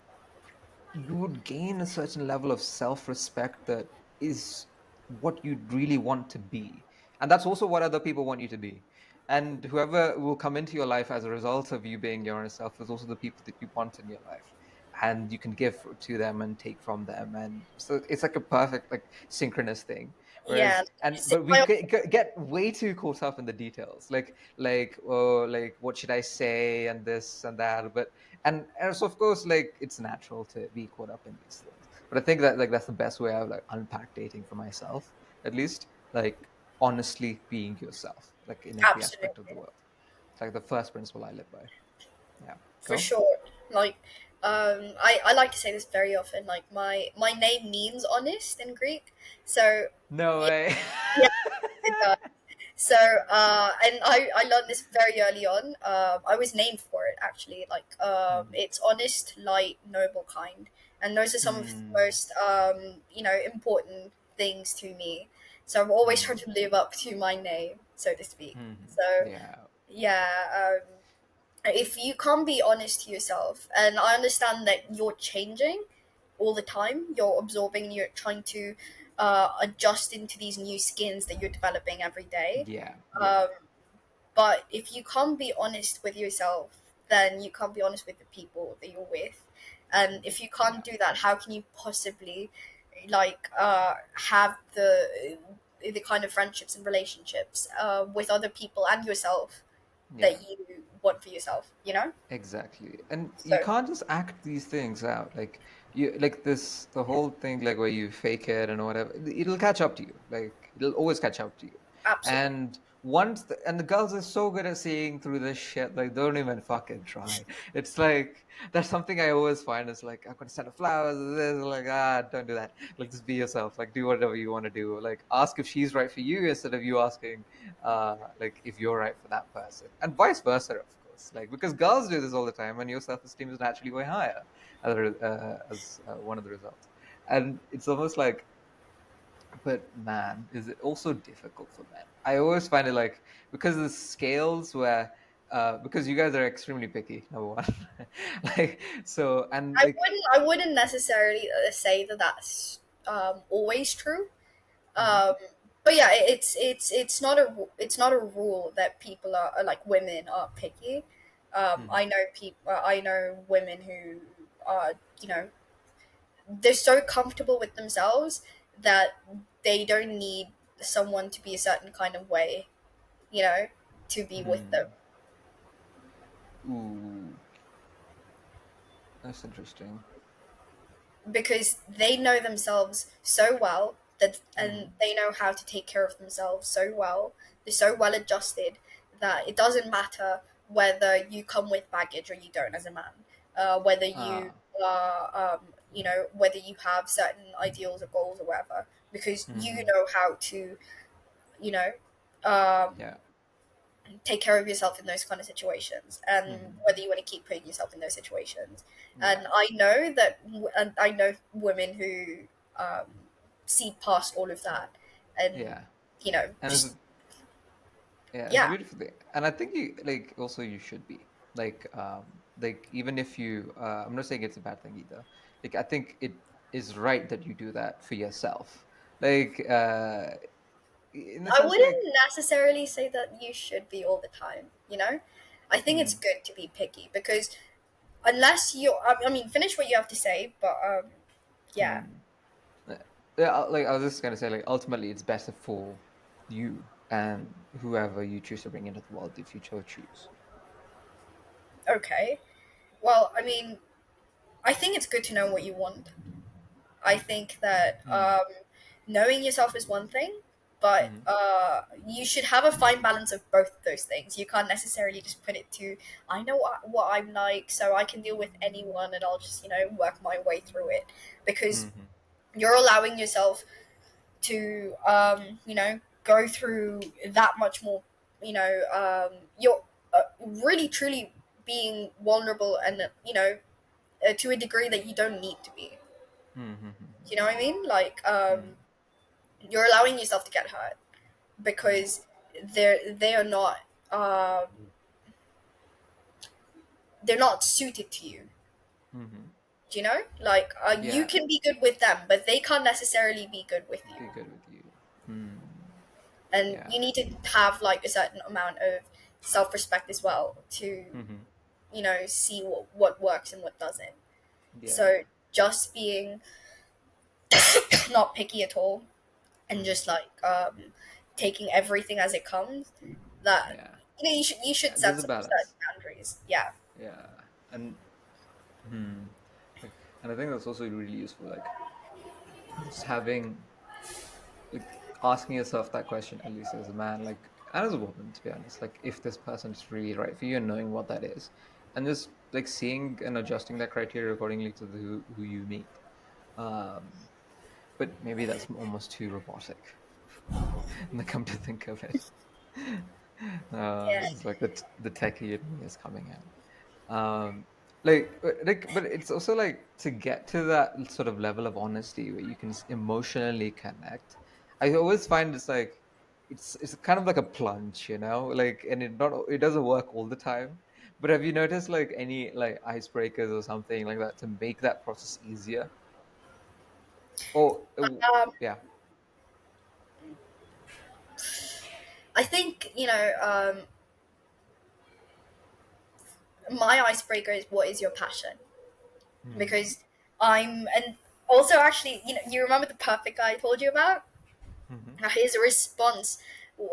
you would gain a certain level of self-respect that is what you really want to be. And that's also what other people want you to be. And whoever will come into your life as a result of you being your own self is also the people that you want in your life, and you can give to them and take from them. And so it's like a perfect like synchronous thing. Yeah. Whereas, and but we get way too caught up in the details, like oh, like what should I say and this and that. But and so of course, like it's natural to be caught up in these things. But I think that like that's the best way I've like unpacked dating for myself, at least, like honestly being yourself, like in every aspect of the Absolutely. world. It's like the first principle I live by. Yeah. For Go. sure. Like, I like to say this very often. Like, my name means honest in Greek. So, No yeah, way. yeah, it does. So, and I learned this very early on. I was named for it actually. Like, Mm. it's honest, light, noble, kind, and those are some of the Mm. most important things to me. So I'm always trying Mm. to live up to my name, so to speak. Mm. So Yeah. yeah, if you can't be honest to yourself, and I understand that you're changing all the time, you're absorbing, you're trying to adjust into these new skins that you're developing every day. Yeah. Yeah. Um, but if you can't be honest with yourself, then you can't be honest with the people that you're with. And if you can't Yeah. do that, how can you possibly like have the kind of friendships and relationships with other people and yourself Yeah. that you want for yourself, you know? Exactly. And So you can't just act these things out. Like you like this the whole thing like where you fake it and whatever. It'll catch up to you. Like it'll always catch up to you. absolutely. And once and the girls are so good at seeing through this shit, like don't even fucking try. It's like that's something I always find is like I'm gonna send her flowers, this, like don't do that. Like just be yourself. Like do whatever you want to do. Like ask if she's right for you instead of you asking like if you're right for that person, and vice versa, of course. Like because girls do this all the time, and your self-esteem is naturally way higher as one of the results. And it's almost like, but man, is it also difficult for men? I always find it like because the scales where because you guys are extremely picky, number one. Like so, and like I wouldn't necessarily say that that's always true. mhm, Um, but yeah, it's not a rule that people are like women are picky. I mhm, know people. I know women who are you know they're so comfortable with themselves that they don't need someone to be a certain kind of way, you know, to be with them mhm. Ooh, that's interesting. because they know themselves so well that and Mhm, they know how to take care of themselves so well. They're so well adjusted that it doesn't matter whether you come with baggage or you don't as a man, whether you Ah. whether you have certain ideals or goals or whatever, because you Mm-hmm. know how to, you know, um, Yeah. take care of yourself in those kind of situations, and Mm-hmm. whether you want to keep putting yourself in those situations. Yeah. And I know that, and I know women who um, see past all of that, and Yeah. And just it's a yeah. beautiful thing. And I think you like also you should be like even if you I'm not saying it's a bad thing either. Like I think it is right that you do that for yourself. Like in the I sense like wouldn't necessarily say that you should be all the time, you know? I think it's mm, good to be picky because unless I mean, finish what you have to say, but yeah, mm, uh, yeah, like I was just gonna say like ultimately it's better for you and whoever you choose to bring into the world if you so choose. okay. Well, I mean, I think it's good to know what you want. I think that Mm, knowing yourself is one thing, but mm, you should have a fine balance of both of those things. You can't necessarily just put it to, I know what I'm like, so I can deal with anyone and I'll just, work my way through it. Because mm, you're allowing yourself to, go through that much more, you're really, truly being vulnerable and, to a degree that you don't need to be. mm, mm, Do you know what I mean? Like, mm, you're allowing yourself to get hurt because they are not um, they're not suited to you. mm, mm. Do you know? Like, you Yeah, can be good with them, but they can't necessarily be good with you. be good with you. Mm, And yeah. you need to have like a certain amount of self-respect as well to, Hmm. see what works and what doesn't. Yeah. So just being not picky at all and Hmm. just like taking everything as it comes, that Yeah. you should Yeah. set There's a some certain balance. boundaries. Yeah. Yeah. And hmm, like, and I think that's also really useful. Like just having like asking yourself that question, at least as a man, like and as a woman, to be honest, like if this person is really right for you and knowing what that is, and just like seeing and adjusting that criteria accordingly to who you meet. Um, but maybe that's almost too robotic. And I come to think of it, Yeah. it's like the techie in me is coming out. But it's also like to get to that sort of level of honesty where you can emotionally connect. I always find it's like it's kind of like a plunge, like, and it doesn't work all the time. But have you noticed like any like icebreakers or something like that to make that process easier? Or Um, yeah. I think, my icebreaker is, what is your passion? Mm-hmm. Because and also actually, you remember the perfect guy I told you about? Mm-hmm. His response,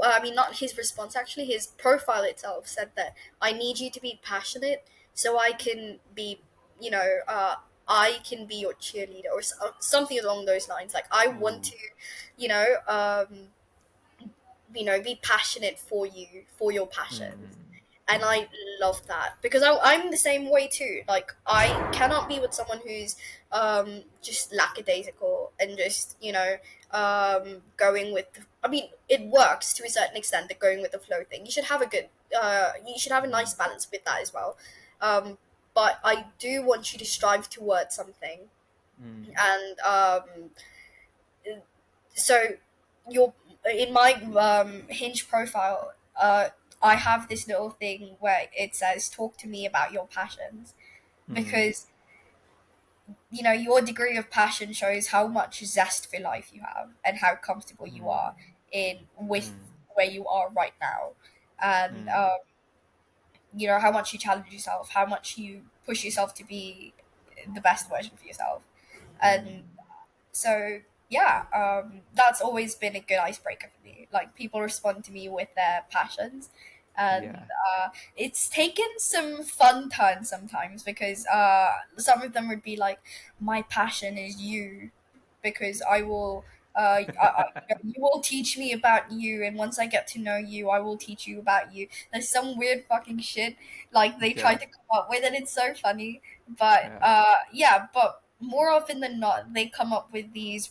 I mean, not his response, actually, his profile itself said that I need you to be passionate so I can be, you know, uh, I can be your cheerleader or something along those lines. Like, I want Ooh. to, you know, be passionate for you, for your passions. Mm-hmm. And Mm-hmm. I love that because I'm the same way too. Like, I cannot be with someone who's just lackadaisical and just, going with. I mean, it works to a certain extent, the going with the flow thing. You should have a nice balance with that as well. Um, but I do want you to strive towards something, Mm-hmm. and so your in my Hinge profile, I have this little thing where it says, "Talk to me about your passions," Mm-hmm. because your degree of passion shows how much zest for life you have and how comfortable you are in with Mm-hmm. where you are right now, and Mm-hmm. how much you challenge yourself, how much you push yourself to be the best version for yourself, and Mm-hmm. so yeah, that's always been a good icebreaker for me. Like, people respond to me with their passions, and Yeah. it's taken some fun turns sometimes because some of them would be like, "My passion is you," because I will. You will teach me about you, and once I get to know you, I will teach you about you. There's some weird fucking shit like they try Yeah. to come up with, and it's so funny. But Yeah. yeah, but more often than not, they come up with these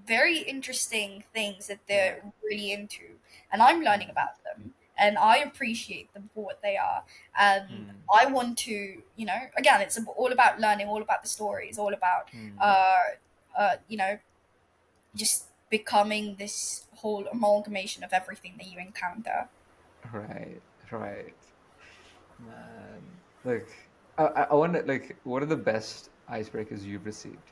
very interesting things that Yeah. they're really into, and I'm learning Mm. about them, and I appreciate them for what they are. And Mm. I want to, again, it's all about learning, all about the stories, all about, Mm. uh, just becoming this whole amalgamation of everything that you encounter. Right. Right. Man. Like, I wonder, like, what are the best icebreakers you've received?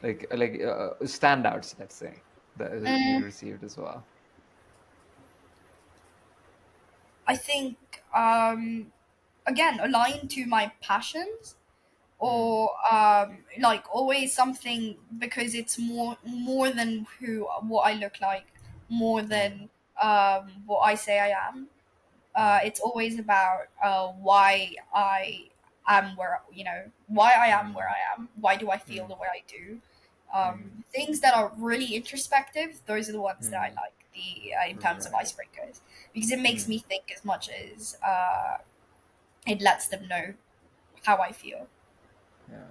Standouts, let's say, that you Mm, received as well. I think, again, aligned to my passions, Mm. or like always something, because it's more than who what I look like, more Mm. than what I say I am. Mm. It's always about why I am why I am where Mm. I am. Why do I feel Mm. the way I do? Mm. Things that are really introspective. Those are the ones that I Mm. like. The in terms of Right. icebreakers, because it makes me Mm. think as much as it lets them know how I feel. Yeah.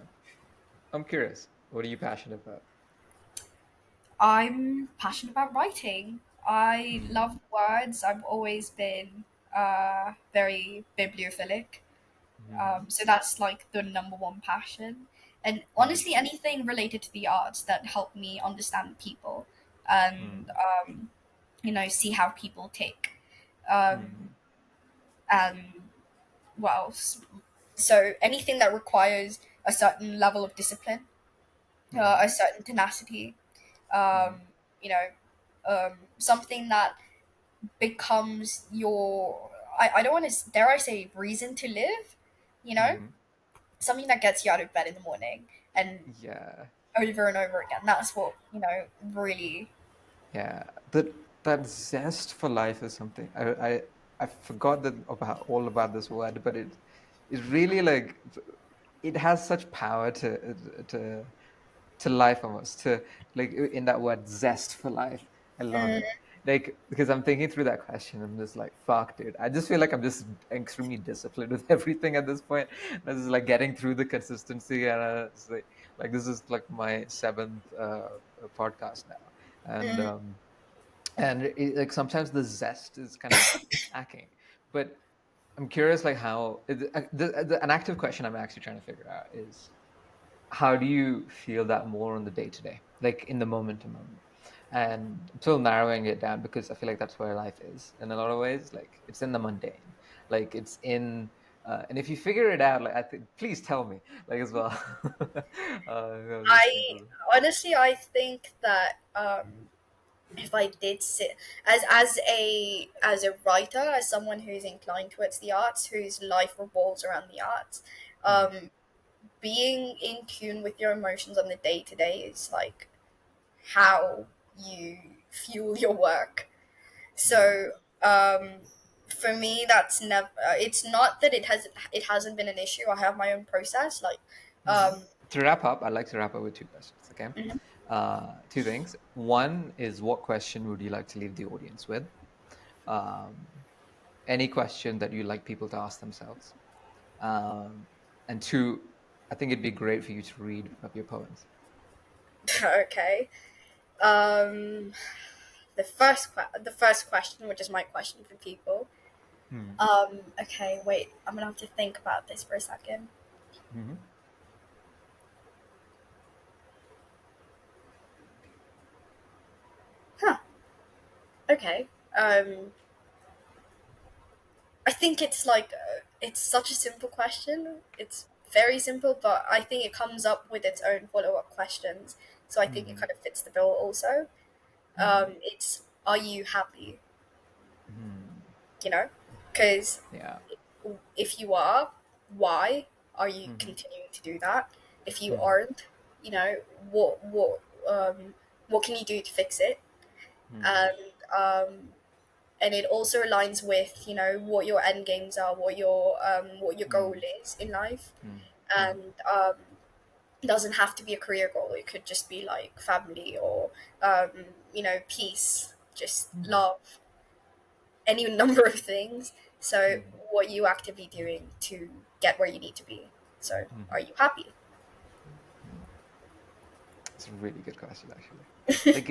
I'm curious. What are you passionate about? I'm passionate about writing. I Mm. love words. I've always been very bibliophilic. Mm. So that's like the number one passion. And Mm. honestly, anything related to the arts that help me understand people and, Mm. see how people tick. Um, Mm. and what else? So anything that requires a certain level of discipline, Mm. a certain tenacity, Mm. um, something that becomes I don't want to, dare I say, reason to live, you know? Mm. Something that gets you out of bed in the morning and Yeah. over and over again. That's what, really. Yeah. That zest for life is something I forgot that about all about this word, but it really like it has such power to life almost to like in that word zest for life. I love Mm, it. Like because I'm thinking through that question, I'm just like, fuck, dude. I just feel like I'm just extremely disciplined with everything at this point. This is like getting through the consistency, and it's like this is like my seventh podcast now, and mm, um, like sometimes the zest is kind of lacking, but I'm curious, like how an active question I'm actually trying to figure out is how do you feel that more on the day to day, like in the moment to moment? And I'm still narrowing it down because I feel like that's where life is in a lot of ways. Like it's in the mundane, like it's in, and if you figure it out, like I think, please tell me, like as well. I honestly, I think that if I did sit as a writer, as someone who's inclined towards the arts, whose life revolves around the arts, Mm, um, being in tune with your emotions on the day to day is like how you fuel your work. mm, So for me, that's never. It's not that it hasn't been an issue. I have my own process. Like, mm. um, To wrap up, I'd like to wrap up with two questions. Okay, mhm. two things. One is, what question would you like to leave the audience with? Um, any question that you like people to ask themselves. And two, I think it'd be great for you to read one of your poems. Okay. Um, the first question, which is my question for people. Hmm. Okay, wait. I'm gonna have to think about this for a second. Mm-hmm. Huh. Okay. I think it's like it's such a simple question. It's very simple, but I think it comes up with its own follow-up questions. So I think it Mm-hmm. kind of fits the bill also. Mm-hmm. It's, are you happy? Hmm. You know, because Yeah. if you are, why are you Mm-hmm. continuing to do that? If you Mm-hmm. aren't, you know, what can you do to fix it? Mm-hmm. And it also aligns with, what your end games are, what your goal is in life. Mm-hmm. And It doesn't have to be a career goal. It could just be like family or peace, just Mhm. love, any number of things. So Mhm. what are you actively doing to get where you need to be? So are Mhm. you happy? Mm. It's a really good question, actually. Like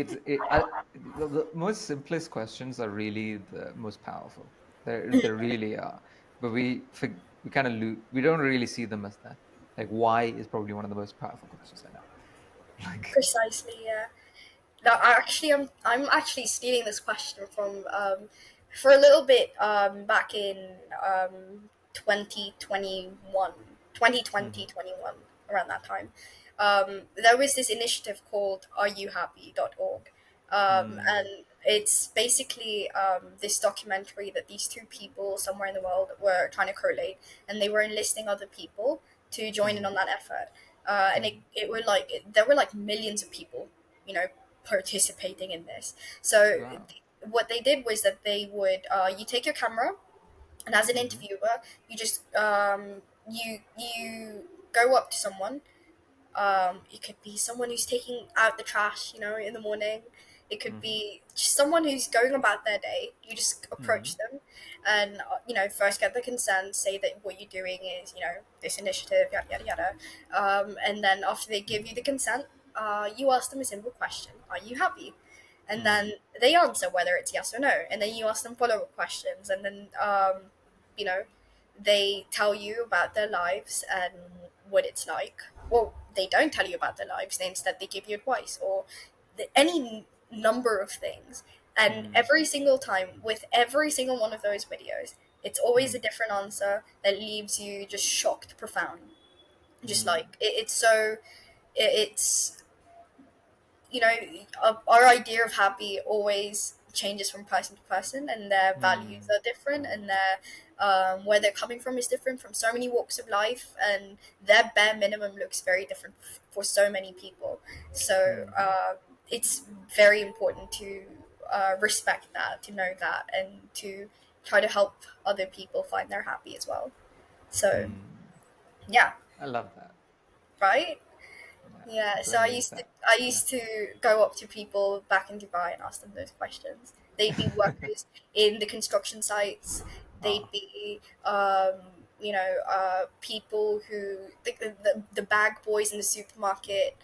the most simplest questions are really the most powerful. They really are. But we kind of we don't really see them as that. Like why is probably one of the most powerful questions I know. Like, Precisely, yeah. No, I'm actually stealing this question from for a little bit back in 2021, mhm, 2021, around that time. There was this initiative called areyouhappy.org. mm, And it's basically this documentary that these two people somewhere in the world were trying to collate, and they were enlisting other people to join in mhm, on that effort. And mhm. there were like millions of people, you know, participating in this. So Wow. what they did was that they would you take your camera, and as an Mhm, interviewer, you just you go up to someone. It could be someone who's taking out the trash, in the morning. It could mhm, be just someone who's going about their day. You just approach mhm, them, and first get the consent, say that what you're doing is, this initiative, yada yada yada, and then after they give you the consent, you ask them a simple question: Are you happy? And then mhm, they answer whether it's yes or no, and then you ask them follow-up questions, and then you know they tell you about their lives and what it's like. Well, they don't tell you about their lives. Instead, they give you advice or any number of things. And mhm, every single time, with every single one of those videos, it's always a mhm, different answer that leaves you just shocked, profound. Just mhm, like it's so, it's our idea of happy always changes from person to person, and their values mhm, are different, and their where they're coming from is different from so many walks of life, and their bare minimum looks very different for so many people. So mhm, it's very important to respect that, to know that, and to try to help other people find their happy as well. So mhm. yeah, I love that. right. Yeah, Yeah, so I blending used to that. I Yeah. used to go up to people back in Dubai and ask them those questions. They'd be workers in the construction sites. They'd Oh. be people who the bag boys in the supermarket.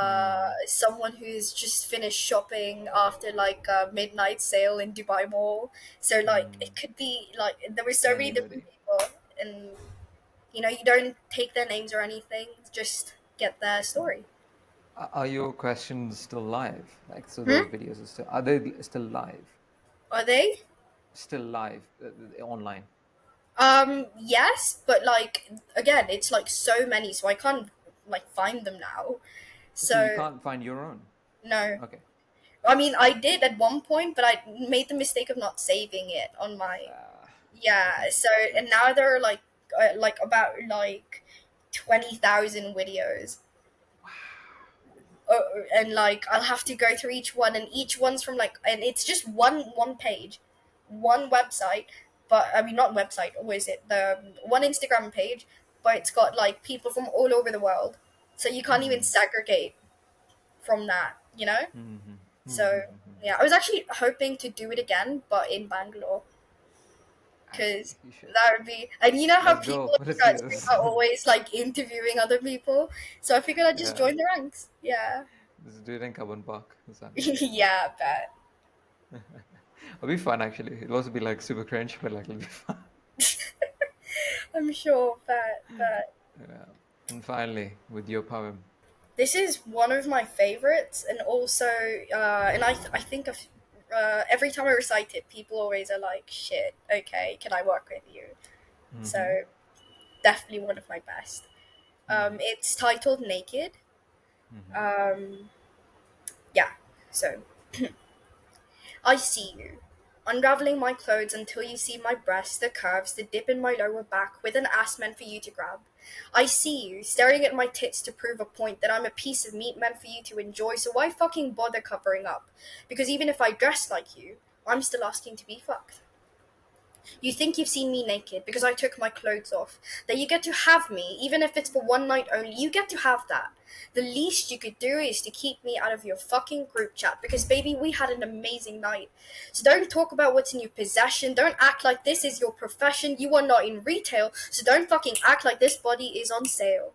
Mm. Someone who's just finished shopping after like a midnight sale in Dubai Mall. So like Mm. it could be like there were so many different Anybody. people, and you don't take their names or anything. Just get their story. Are your questions still live? Like, so those Hmm? videos are they still live? Are they? Still live online? Yes, but like again, it's like so many, so I can't like find them now. So you So can't find your own? no. Okay. I mean, I did at one point, but I made the mistake of not saving it on my. Uh, Yeah. okay. So and That's now there are like about like 20,000 videos. And like I'll have to go through each one, and each one's from like, and it's just one page, one website, but I mean not website, or is it the one Instagram page, but it's got like people from all over the world, so you can't even mm. segregate from that. Mm-hmm. So Mm-hmm. yeah, I was actually hoping to do it again, but in Bangalore, because Actually, you should. that would be, and you know how Let's people go. in Let's do Strasbourg this. are always like interviewing other people, so I figured I'd just Yeah. join the ranks. Yeah. Let's do it in Carbon Park on Sunday. Yeah, I bet. It'll be fun, actually. It'll also be like super cringe, but like it'll be fun. I'm sure, but Yeah. And finally, with your poem. this is one of my favorites, and also, and I think of every time I recite it, people always are like, "Shit, okay, can I work with you?" Mm-hmm. So definitely one of my best. Mm-hmm. It's titled "Naked." Mm-hmm. Um, yeah. So I see you, unraveling my clothes until you see my breasts, the curves, the dip in my lower back, with an ass meant for you to grab. I see you, staring at my tits to prove a point that I'm a piece of meat meant for you to enjoy, so why fucking bother covering up? Because even if I dress like you, I'm still asking to be fucked. You think you've seen me naked because I took my clothes off. That you get to have me, even if it's for one night only. You get to have that. The least you could do is to keep me out of your fucking group chat because, baby, we had an amazing night. So don't talk about what's in your possession. Don't act like this is your profession. You are not in retail, so don't fucking act like this body is on sale.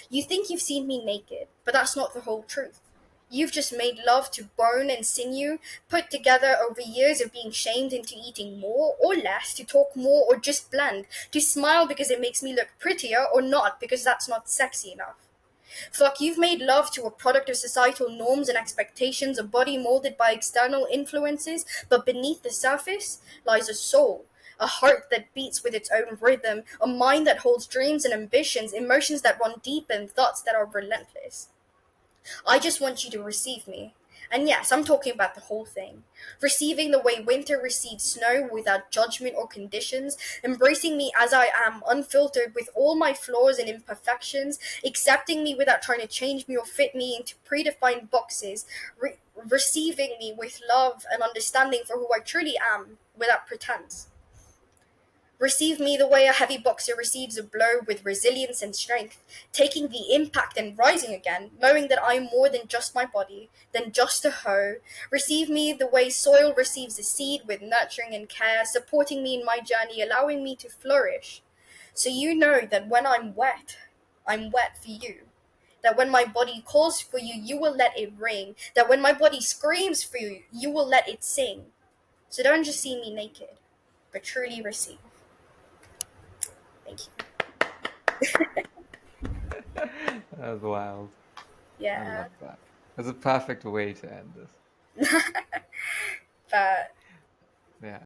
You think you've seen me naked, but that's not the whole truth. You've just made love to bone and sinew, put together over years of being shamed into eating more or less, to talk more or just blend, to smile because it makes me look prettier or not because that's not sexy enough. Fuck, you've made love to a product of societal norms and expectations, a body molded by external influences, but beneath the surface lies a soul. A heart that beats with its own rhythm, a mind that holds dreams and ambitions, emotions that run deep, and thoughts that are relentless. I just want you to receive me. And yes, I'm talking about the whole thing. Receiving the way winter receives snow without judgment or conditions, embracing me as I am, unfiltered with all my flaws and imperfections, accepting me without trying to change me or fit me into predefined boxes, receiving me with love and understanding for who I truly am without pretense. Receive me the way a heavy boxer receives a blow with resilience and strength, taking the impact and rising again, knowing that I am more than just my body, than just a hoe. Receive me the way soil receives a seed with nurturing and care, supporting me in my journey, allowing me to flourish. So you know that when I'm wet for you. That when my body calls for you, you will let it ring. That when my body screams for you, you will let it sing. So don't just see me naked, but truly receive. Thank you. That was wild. I Yeah. love that. That's a perfect way to end this.